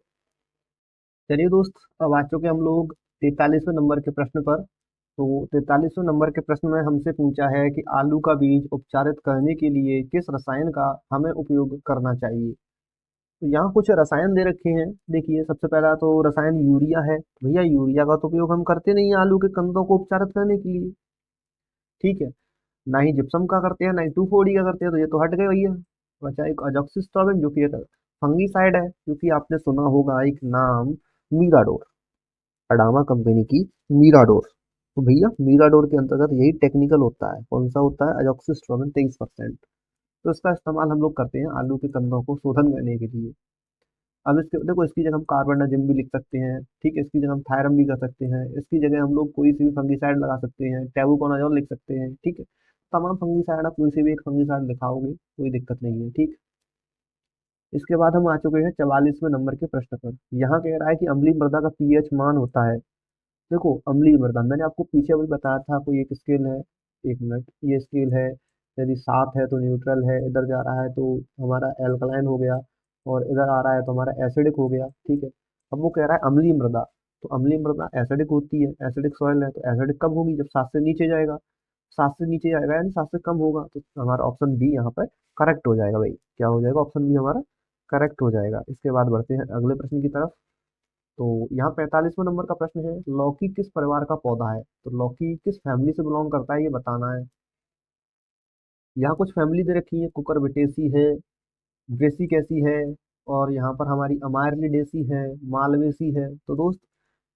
चलिए दोस्त, अब आ चुके हम लोग 43वें नंबर के प्रश्न पर। तो 43वें नंबर के प्रश्न में हमसे पूछा है कि आलू का बीज उपचारित करने के लिए किस रसायन का हमें उपयोग करना चाहिए। तो यहाँ कुछ रसायन दे रखे हैं। देखिए, सबसे पहला तो रसायन यूरिया है। भैया, यूरिया का तो उपयोग हम करते नहीं है आलू के कंदों को उपचारित करने के लिए, ठीक है। ना ही जिप्सम का करते हैं, ना ही 2,4-D का करते हैं, तो ये तो हट गए भैया। बचा एक अजॉक्सिस्ट्रोबिन, जो कि एक फंगीसाइड है, क्योंकि आपने सुना होगा एक नाम, मीराडोर, अडामा कंपनी की मीराडोर। तो भैया, मीराडोर के अंतर्गत यही टेक्निकल होता है, कौन सा होता है? अजॉक्सिस्ट्रोबिन 23%। तो इसका इस्तेमाल हम लोग करते हैं आलू के कंदों को शोधन करने के लिए। अब इसके देखो, इसकी जगह हम कार्बेंडाजिम भी लिख सकते हैं, ठीक है, इसकी जगह हम थायरम भी कर सकते हैं, इसकी जगह हम लोग कोई सी भी फंगिसाइड लगा सकते हैं, टेबुकोनाजोल लिख सकते हैं, ठीक है। तमाम फंगिसाइड आप कोई से भी एक फंगिसाइड लिखाओगे, कोई दिक्कत नहीं है, ठीक। इसके बाद हम आ चुके हैं 44वें नंबर के प्रश्न पर। यहाँ कह रहा है कि अम्लीय मृदा का पीएच मान होता है। देखो, अम्लीय मृदा मैंने आपको पीछे अभी बताया था, कोई एक स्केल है, एक मिनट, ये स्केल है, यदि 7 है तो न्यूट्रल है, इधर जा रहा है तो हमारा एल्कलाइन हो गया, और इधर आ रहा है तो हमारा एसिडिक हो गया, ठीक है। अब वो कह रहा है अम्लीय मृदा, तो अम्लीय मृदा एसिडिक होती है, एसिडिक सॉइल है, तो एसिडिक कब होगी, जब 7 से नीचे जाएगा। 7 से नीचे जाएगा यानी 7 से कम होगा, तो हमारा ऑप्शन बी यहाँ पर करेक्ट हो जाएगा भाई। क्या हो जाएगा, ऑप्शन बी हमारा करेक्ट हो जाएगा। इसके बाद बढ़ते हैं अगले प्रश्न की तरफ। तो यहाँ 45वें नंबर का प्रश्न है, लौकी किस परिवार का पौधा है। तो लौकी किस फैमिली से बिलोंग करता है, ये बताना है। यहाँ कुछ फैमिली दे रखी है, कुकुरबिटेसी है, ब्रेसिकेसी है, और यहाँ पर हमारी अमायरलिडेसी है, मालवेसी है। तो दोस्त,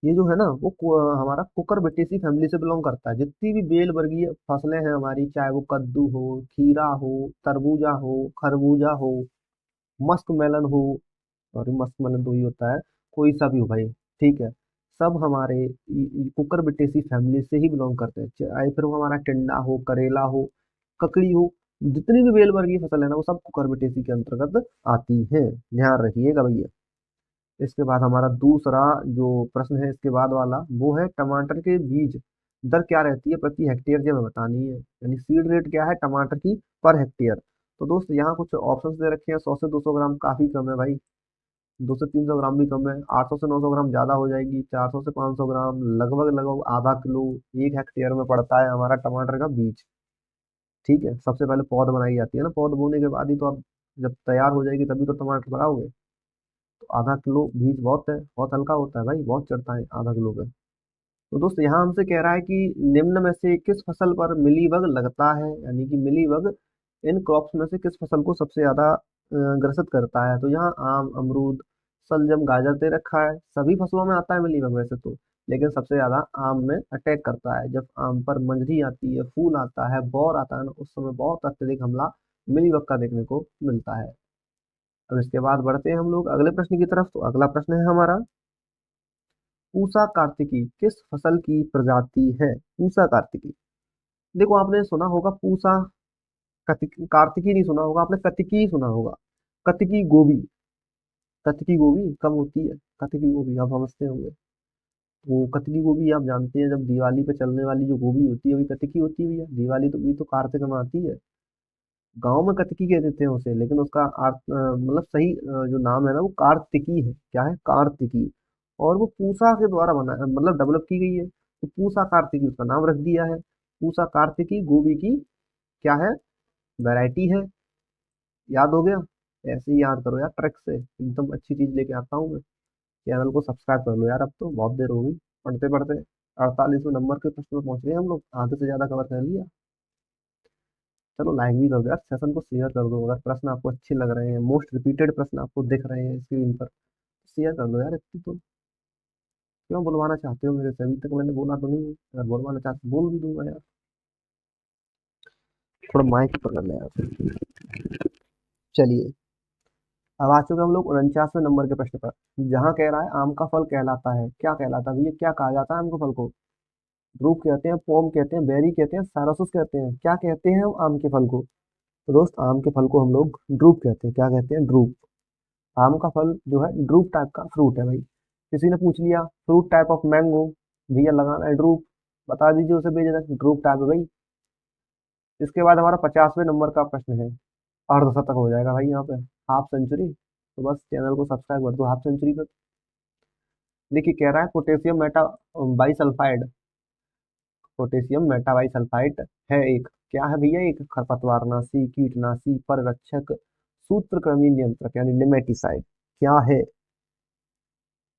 ये जो है ना वो हमारा कुकुरबिटेसी फैमिली से बिलोंग करता है। जितनी भी बेल वर्गीय फसलें हैं हमारी, चाहे वो कद्दू हो, खीरा हो, तरबूजा हो, खरबूजा हो, मस्क मेलन हो, और मस्क मेलन तो ही होता है, कोई सा भी हो भाई, ठीक है, सब हमारे कुकुरबिटेसी फैमिली से ही बिलोंग करते हैं। चाहे फिर वो हमारा टिंडा हो, करेला हो, ककड़ी हो, जितनी भी बेल वर्गीय फसल है ना वो सब कुकुरबिटेसी के अंतर्गत आती है, ध्यान रखिएगा भैया। इसके बाद हमारा दूसरा जो प्रश्न है इसके बाद वाला, वो है टमाटर के बीज दर क्या रहती है प्रति हेक्टेयर, जो हमें बतानी है, यानी सीड रेट क्या है टमाटर की पर हेक्टेयर। तो दोस्त, यहाँ कुछ ऑप्शंस दे रखे हैं, 100 से 200 ग्राम काफी कम है भाई, 200 से 300 ग्राम भी कम है, 800 से 900 ग्राम ज्यादा हो जाएगी, 400 से 500 ग्राम, लगभग लगभग आधा किलो 1 हेक्टेयर में पड़ता है हमारा टमाटर का बीज, ठीक है। सबसे पहले पौध बनाई जाती है ना, पौध बोने के बाद ही तो आप जब तैयार हो जाएगी तभी तो टमाटर लगाओगे। तो आधा किलो बीज बहुत है, बहुत हल्का होता है भाई, बहुत चढ़ता है आधा किलो पे। तो दोस्त, यहाँ हमसे कह रहा है कि निम्न में से किस फसल पर मिलीबग लगता है, यानी कि मिलीबग इन क्रॉप्स में से किस फसल को सबसे ज्यादा ग्रसित करता है। तो यहाँ आम, अमरूद, शलजम, गाजर दे रखा है। सभी फसलों में आता है मिलीबग वैसे तो, लेकिन सबसे ज्यादा आम में अटैक करता है। जब आम पर मंजरी आती है, फूल आता है, बौर आता है ना, उस समय बहुत अत्यधिक हमला मिलीबग का देखने को मिलता है। अब इसके बाद बढ़ते हैं हम लोग अगले प्रश्न की तरफ। तो अगला प्रश्न है हमारा, पूसा कार्तिकी किस फसल की प्रजाति है। पूसा कार्तिकी, देखो आपने सुना होगा पूसा, कार्तिकी नहीं सुना होगा आपने, कतिकी सुना होगा। कतिकी गोभी, कतिकी गोभी कब होती है, कतिकी गोभी आप समझते होंगे। वो कतिकी गोभी आप जानते हैं, जब दिवाली पे चलने वाली जो गोभी होती है वही कतिकी होती है भैया। दिवाली तो भी तो कार्तिक में आती है। गांव में कतिकी कह देते हैं उसे, लेकिन उसका अर्थ मतलब सही जो नाम है ना वो कार्तिकी है। क्या है, कार्तिकी। और वो पूसा के द्वारा बना मतलब डेवलप की गई है, तो पूसा कार्तिकी उसका नाम रख दिया है। पूसा कार्तिकी गोभी की क्या है, वैरायटी है। याद हो गया, ऐसे ही याद करो यार, ट्रिक से एकदम अच्छी चीज लेके आता हूँ मैं। चैनल को सब्सक्राइब कर लो यार, अब तो बहुत देर हो गई पढ़ते पढ़ते। 48वें नंबर के प्रश्न में पहुंच गए हम लोग, आधे से ज्यादा कवर कर लिया। चलो लाइक भी कर दो यार, सेशन को शेयर कर दो, अगर प्रश्न आपको अच्छे लग रहे हैं, मोस्ट रिपीटेड प्रश्न आपको दिख रहे हैं स्क्रीन पर, शेयर कर दो यार। इतनी तो क्यों बुलवाना चाहते हो मेरे से, अभी तक मैंने बोला तो नहीं है, अगर बुलवाना चाहते बोल भी दूंगा यार। थोड़ा माइक पकड़ ले यार। चलिए, अब आ चुके हम लोग 49वें नंबर के प्रश्न पर, जहाँ कह रहा है आम का फल कहलाता है, क्या कहलाता है भैया, क्या कहा जाता है आम के फल को। ड्रूप कहते हैं, पोम कहते हैं, बेरी कहते हैं, सारासुस कहते हैं, क्या कहते हैं हम आम के फल को। तो दोस्त, आम के फल को हम लोग ड्रूप कहते हैं। क्या कहते हैं, ड्रूप। आम का फल जो है ड्रूप टाइप का फ्रूट है भाई। किसी ने पूछ लिया फ्रूट टाइप ऑफ मैंगो, भैया लगाना है ड्रूप, बता दीजिए उसे बेझिझक ड्रूप टाइप है भाई। इसके बाद हमारा 50वें नंबर का प्रश्न है, अर्धशतक हो जाएगा भाई यहाँ पे, हाफ सेंचुरी। तो बस चैनल को सब्सक्राइब कर दो हाफ सेंचुरी पे। देखिए कह रहा है potassium metabisulphide, potassium metabisulphide है एक, क्या है भैया, एक खरपतवारनाशी, कीटनाशी, पररक्षक, सूत्रकृमि नियंत्रक यानी नेमेटिसाइड। क्या है,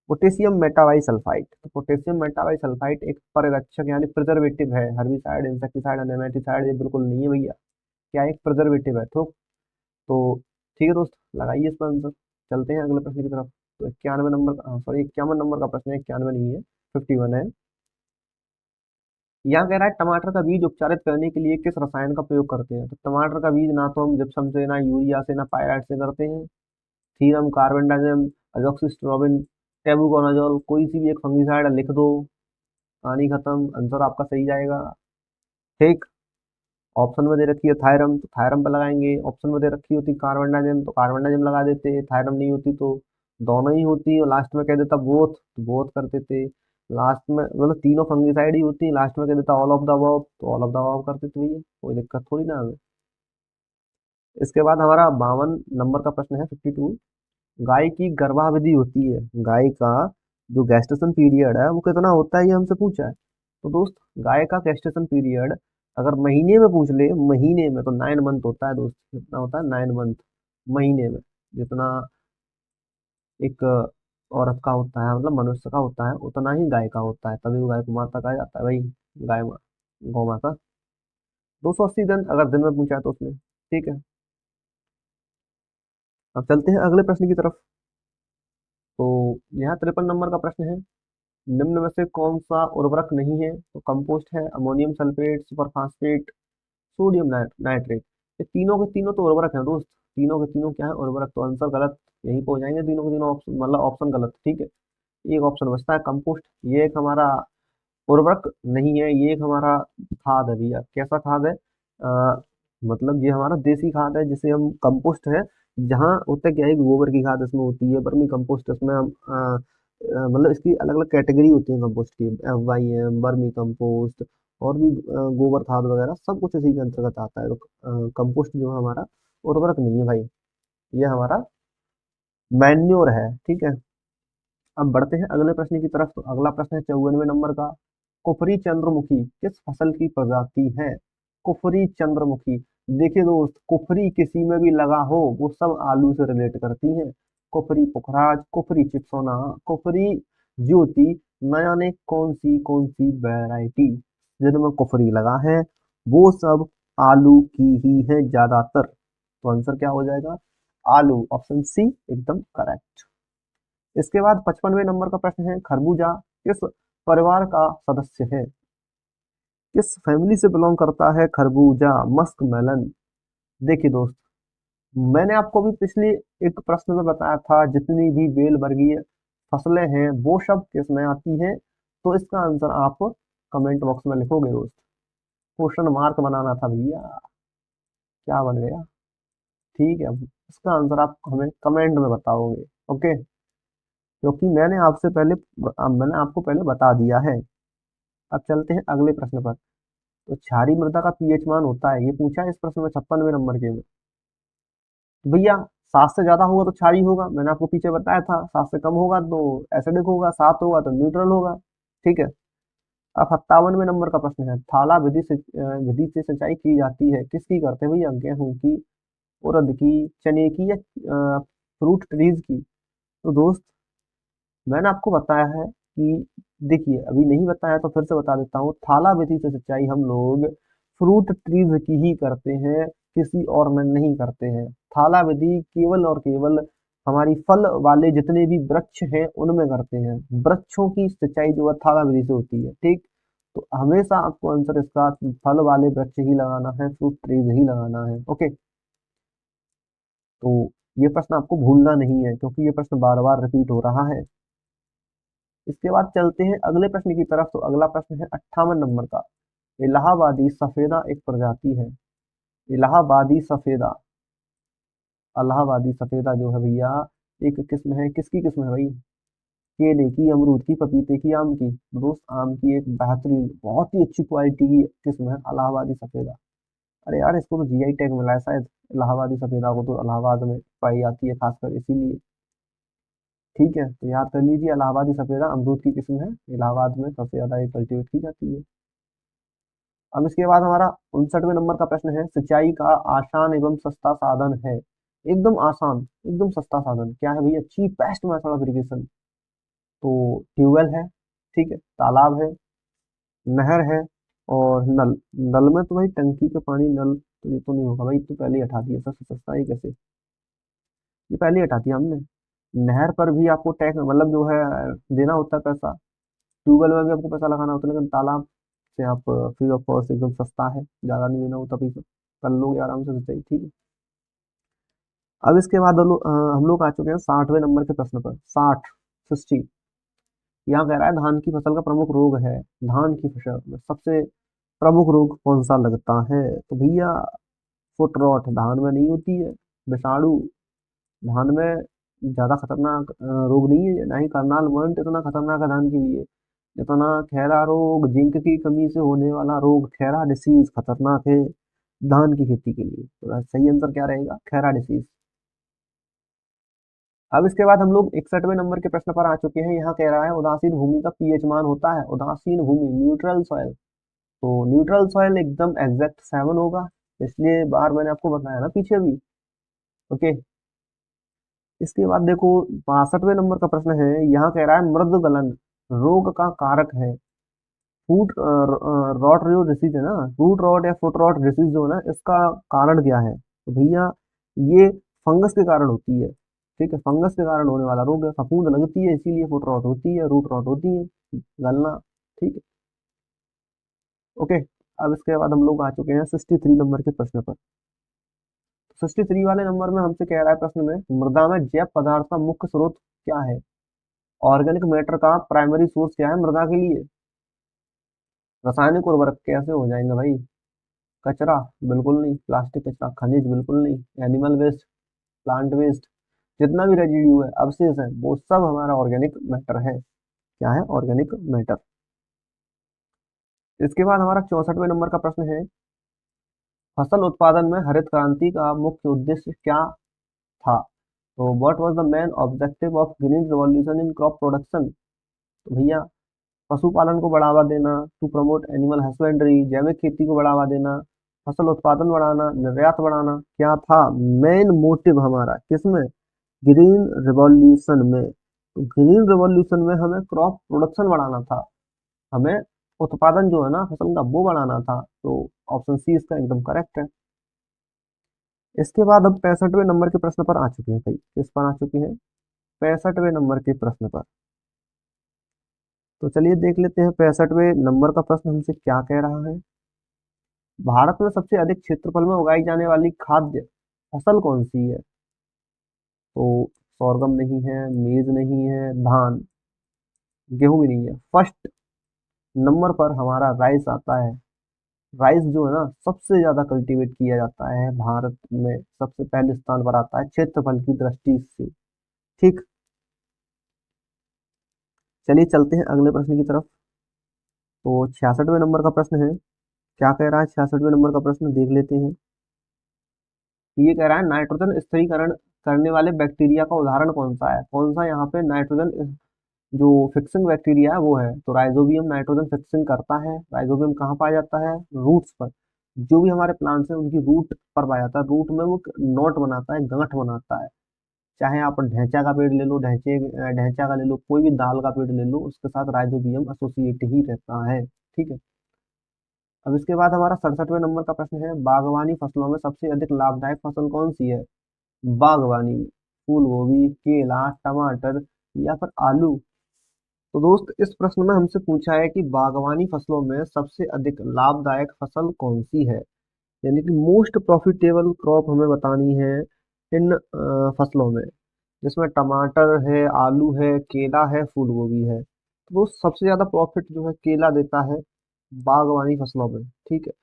पोटेशियम मेटाबाइसल्फाइड। तो पोटेशियम मेटाबाइसल्फाइड एक परिरक्षक यानी प्रिजर्वेटिव है। हर्बिसाइड, इंसेक्टिसाइड, नेमेटिसाइड ये बिल्कुल नहीं है भैया। क्या, एक प्रिजर्वेटिव है। तो ठीक है दोस्त, लगाइए इस पर आंसर। चलते हैं अगले प्रश्न की तरफ। तो 91 नंबर का, सॉरी 51 नंबर का प्रश्न है, 91 नहीं है, 51 है। यहाँ कह रहा है टमाटर का बीज उपचारित करने के लिए किस रसायन का प्रयोग करते हैं। तो टमाटर का बीज ना तो हम जिप्सम से, ना यूरिया से, ना पायराइट से करते हैं, थीरम, कार्बेंडाजिम, अजॉक्सिस्ट्रोबिन, टेबुकोनाजोल, कोई सी भी एक फंगिसाइड लिख दो, कहानी खत्म, आंसर आपका सही जाएगा। ठीक, ऑप्शन में दे रखी है थायरम तो थायरम पे लगाएंगे, ऑप्शन में दे रखी होती कार्बेंडाजिम तो कार्बेंडाजिम लगा देते, थायरम नहीं होती तो दोनों ही होती, और लास्ट में कह देता बोथ तो बोथ कर देते, लास्ट में मतलब तीनों फंगिसाइड ही होती, लास्ट में कह देता ऑल ऑफ द अबव तो ऑल ऑफ द अबव कर देते भैया, कोई दिक्कत थोड़ी ना हमें। इसके बाद हमारा 52 नंबर का प्रश्न है 52। गाय की गर्भावधि होती है, गाय का जो गेस्टेशन पीरियड है वो कितना होता है, ये हमसे पूछा है। तो दोस्त गाय का गेस्टेशन पीरियड अगर महीने में पूछ ले, महीने में तो 9 मंथ होता है दोस्त, कितना होता है 9 मंथ महीने में, जितना एक औरत का होता है मतलब मनुष्य का होता है उतना ही गाय का होता है, तभी तो गाय को माता कहा जाता है भाई, गाय गौ माता। 280 दिन अगर दिन में पूछा है तो उसमें ठीक है। अब चलते हैं अगले प्रश्न की तरफ। तो यहाँ 53 नंबर का प्रश्न है, निम्न में से कौन सा उर्वरक नहीं है, तो कंपोस्ट है, ammonium sulphate, superphosphate, sodium nitrate. ये तीनों के तीनों तो उर्वरक हैं दोस्त, तीनों के तीनों क्या है उर्वरक, तो आंसर गलत यहीं पे हो जाएंगे, तीनों के तीनों ऑप्शन मतलब ऑप्शन गलत, ठीक है। एक ऑप्शन बचता है कंपोस्ट, ये एक हमारा उर्वरक नहीं है, ये एक हमारा खाद है भैया। कैसा खाद है, मतलब ये हमारा देसी खाद है जिसे हम कंपोस्ट है, जहाँ होता क्या है कि गोबर की खाद इसमें होती है, वर्मी कंपोस्ट इसमें हम मतलब इसकी अलग अलग कैटेगरी होती है कंपोस्ट की, FYM, वर्मी कंपोस्ट और भी गोबर खाद वगैरह सब कुछ इसी के अंतर्गत आता है। तो कंपोस्ट जो है हमारा उर्वरक नहीं है भाई, ये हमारा मैन्योर है, ठीक है। अब बढ़ते हैं अगले प्रश्न की तरफ। तो अगला प्रश्न है 94 नंबर का, कुफरी चंद्रमुखी किस फसल की प्रजाति है, कुफरी चंद्रमुखी। देखिए दोस्त, कुफरी किसी में भी लगा हो वो सब आलू से रिलेट करती हैं, कुफरी पुखराज, कुफरी चिपसोना, कुफरी ज्योति, न जाने कौन सी वैरायटी जिनमें कुफरी लगा है वो सब आलू की ही है ज्यादातर। तो आंसर क्या हो जाएगा, आलू, ऑप्शन सी एकदम करेक्ट। इसके बाद 55वें नंबर का प्रश्न है, खरबूजा किस परिवार का सदस्य है, किस फैमिली से बिलोंग करता है खरबूजा, मस्क मेलन। देखिए दोस्त, मैंने आपको भी पिछले एक प्रश्न में बताया था जितनी भी बेल वर्गीय फसलें हैं वो सब किस में आती हैं, तो इसका आंसर आप कमेंट बॉक्स में लिखोगे दोस्त, क्वेश्चन मार्क बनाना था भैया, क्या बन गया, ठीक है। इसका आंसर आप हमें कमेंट में बताओगे, ओके, क्योंकि मैंने आपको पहले बता दिया है। अब चलते हैं अगले प्रश्न पर। तो क्षारीय मृदा का पीएच मान होता है, ये पूछा है इस प्रश्न में 56वें नंबर के में। तो भैया 7 से ज्यादा होगा तो क्षारीय होगा, मैंने आपको पीछे बताया था, 7 से कम होगा तो एसिडिक होगा, 7 होगा तो न्यूट्रल होगा, ठीक है। अब 57वें नंबर का प्रश्न है, थाला विधि से सिंचाई की जाती है, किसकी करते हैं भैया, गेहूं की, उड़द की, चने की, या फ्रूट ट्रीज की। तो दोस्त मैंने आपको बताया है कि देखिए, अभी नहीं बताया तो फिर से बता देता हूँ, थाला विधि से सिंचाई हम लोग फ्रूट ट्रीज की ही करते हैं, किसी और में नहीं करते हैं। थाला विधि केवल और केवल हमारी फल वाले जितने भी वृक्ष हैं उनमें करते हैं, वृक्षों की सिंचाई जो है थाला विधि से होती है, ठीक। तो हमेशा आपको आंसर इसका फल वाले वृक्ष ही लगाना है, फ्रूट ट्रीज ही लगाना है, ओके। तो ये प्रश्न आपको भूलना नहीं है क्योंकि ये प्रश्न बार बार रिपीट हो रहा है। इसके बाद चलते हैं अगले प्रश्न की तरफ। तो अगला प्रश्न है 58 नंबर का, इलाहाबादी सफेदा एक प्रजाति है, इलाहाबादी सफेदा, इलाहाबादी सफेदा जो है भैया एक किस्म है, किसकी किस्म है भाई, केले की, अमरूद की, पपीते की, आम की। दोस्त आम की एक बेहतरीन बहुत ही अच्छी क्वालिटी की किस्म है इलाहाबादी सफेदा। अरे यार इसको तो GI टैग मिला है शायद, इलाहाबादी सफेदा को तो इलाहाबाद में पाई जाती है खासकर इसीलिए, ठीक है। तो याद कर लीजिए, इलाहाबादी सफेदा अमरूद की किस्म है, इलाहाबाद में सबसे ज्यादा ये कल्टीवेट की जाती है। अब इसके बाद हमारा 59वें नंबर का प्रश्न है, सिंचाई का आसान एवं सस्ता साधन है, एकदम आसान एकदम सस्ता साधन क्या है भैया, चीपेस्ट मेथड ऑफ इरिगेशन। तो ट्यूबवेल है, ठीक है, तालाब है, नहर है, और नल। नल में तो भाई टंकी का पानी, नल तो ये तो नहीं होगा भाई, तो पहले ही हटा दिया, सबसे सस्ता ही कैसे, ये पहले ही हटा दिया हमने। नहर पर भी आपको टैक्स मतलब जो है देना होता है पैसा, ट्यूबवेल में भी आपको पैसा लगाना होता है, लेकिन तालाब से आप फ्री ऑफ कॉस्ट एकदम सस्ता है, ज़्यादा नहीं देना होता पैसा, कर लोगे आराम से सिंचाई, ठीक है। अब इसके बाद हम लोग आ चुके हैं 60वें नंबर के प्रश्न पर। 60। यहाँ कह रहा है धान की फसल का प्रमुख रोग है। धान की फसल में सबसे प्रमुख रोग कौन सा लगता है? तो भैया फुट रॉट धान में नहीं होती है। विषाणु धान में ज्यादा खतरनाक रोग नहीं है, ना ही करनाल वंट इतना खतरनाक है धान के लिए जितना खैरा रोग, जिंक की कमी से होने वाला रोग खैरा डिसीज खतरनाक है धान की खेती के लिए। तो सही आंसर क्या रहेगा? खैरा डिसीज। अब इसके बाद हम लोग 61वें नंबर के प्रश्न पर आ चुके हैं। यहाँ कह रहा है उदासीन भूमि का पीएच मान होता है। उदासीन भूमि न्यूट्रल सॉइल। तो न्यूट्रल सॉइल एकदम एग्जैक्ट 7 होगा, इसलिए बार मैंने आपको बताया ना पीछे भी। ओके। इसके बाद देखो 62वें नंबर का प्रश्न है। यहाँ कह रहा है मृद गलन रोग का कारक है। फूट रॉट जो डिसीज है ना, रूट रॉट या फुट रॉट डिसीज जो है ना, इसका कारण क्या है? तो भैया ये फंगस के कारण होती है। ठीक है, फंगस के कारण होने वाला रोग है। फफूंद लगती है इसीलिए फुट रॉट होती है, रूट रॉट होती है, गलना। ठीक है। ओके। अब इसके बाद हम लोग आ चुके हैं 63 नंबर के प्रश्न पर। 63 वाले नंबर में हमसे कह रहा है प्रश्न में मृदा में जैव पदार्थ का मुख्य स्रोत क्या है? ऑर्गेनिक मैटर का प्राइमरी सोर्स क्या है मृदा के लिए? रासायनिक उर्वरक कैसे हो जाएंगे भाई? कचरा बिल्कुल नहीं, प्लास्टिक कचरा, खनिज बिल्कुल नहीं, एनिमल वेस्ट, प्लांट वेस्ट, जितना भी रेजिड्यू है, अवशेष है, वो सब हमारा ऑर्गेनिक मैटर है। क्या है? Organic matter. इसके बाद हमारा 64वें नंबर का प्रश्न है फसल उत्पादन में हरित क्रांति का मुख्य उद्देश्य क्या था? तो what was the main objective of green revolution in crop production? तो भैया पशुपालन को बढ़ावा देना, टू प्रमोट एनिमल हस्बेंड्री, जैविक खेती को बढ़ावा देना, फसल उत्पादन बढ़ाना, निर्यात बढ़ाना, क्या था मेन मोटिव हमारा किसमें? ग्रीन रिवॉल्यूशन में। तो ग्रीन रिवॉल्यूशन में हमें क्रॉप प्रोडक्शन बढ़ाना था, हमें उत्पादन जो है ना फसल का वो बढ़ाना था। तो ऑप्शन सी इसका एकदम करेक्ट है। इसके बाद अब 65वें नंबर के प्रश्न पर आ चुके हैं भाई। किस पर आ चुके हैं? 65वें नंबर के प्रश्न पर। तो चलिए देख लेते हैं 65वें नंबर का प्रश्न हमसे क्या कह रहा है। भारत में सबसे अधिक क्षेत्रफल में उगाई जाने वाली खाद्य फसल कौन सी है? तो sorghum नहीं है, मेज नहीं है, धान, गेहूं भी नहीं है। फर्स्ट नंबर पर हमारा राइस आता है। राइस जो है ना सबसे ज्यादा कल्टीवेट किया जाता है भारत में, सबसे पहले स्थान पर आता है क्षेत्रफल की दृष्टि से। ठीक। चलिए चलते हैं अगले प्रश्न की तरफ। तो 66वें नंबर का प्रश्न है। क्या कह रहा है 66वें नंबर का प्रश्न? देख लेते हैं। ये कह रहा है नाइट्रोजन स्थिरीकरण करने वाले बैक्टीरिया का उदाहरण कौन सा है? कौन सा यहाँ पे नाइट्रोजन जो फिक्सिंग बैक्टीरिया है वो है? तो राइजोबियम नाइट्रोजन फिक्सिंग करता है। राइजोबियम कहाँ पाया जाता है? रूट्स पर। जो भी हमारे प्लांट्स हैं उनकी रूट पर पाया जाता है। रूट में वो नोट बनाता है, गांठ बनाता है। चाहे आप ढैंचा का पेड़ ले लो, ढैंचा का ले लो, कोई भी दाल का पेड़ ले लो, उसके साथ राइजोबियम एसोसिएट ही रहता है। ठीक है। अब इसके बाद हमारा 67वें नंबर का प्रश्न है बागवानी फसलों में सबसे अधिक लाभदायक फसल कौन सी है? बागवानी में फूल गोभी, केला, टमाटर या फिर आलू? तो दोस्त इस प्रश्न में हमसे पूछा है कि बागवानी फसलों में सबसे अधिक लाभदायक फसल कौन सी है, यानी कि मोस्ट प्रॉफिटेबल क्रॉप हमें बतानी है इन फसलों में, जिसमें टमाटर है, आलू है, केला है, फूल गोभी है। तो वो सबसे ज्यादा प्रॉफिट जो है केला देता है बागवानी फसलों में। ठीक है,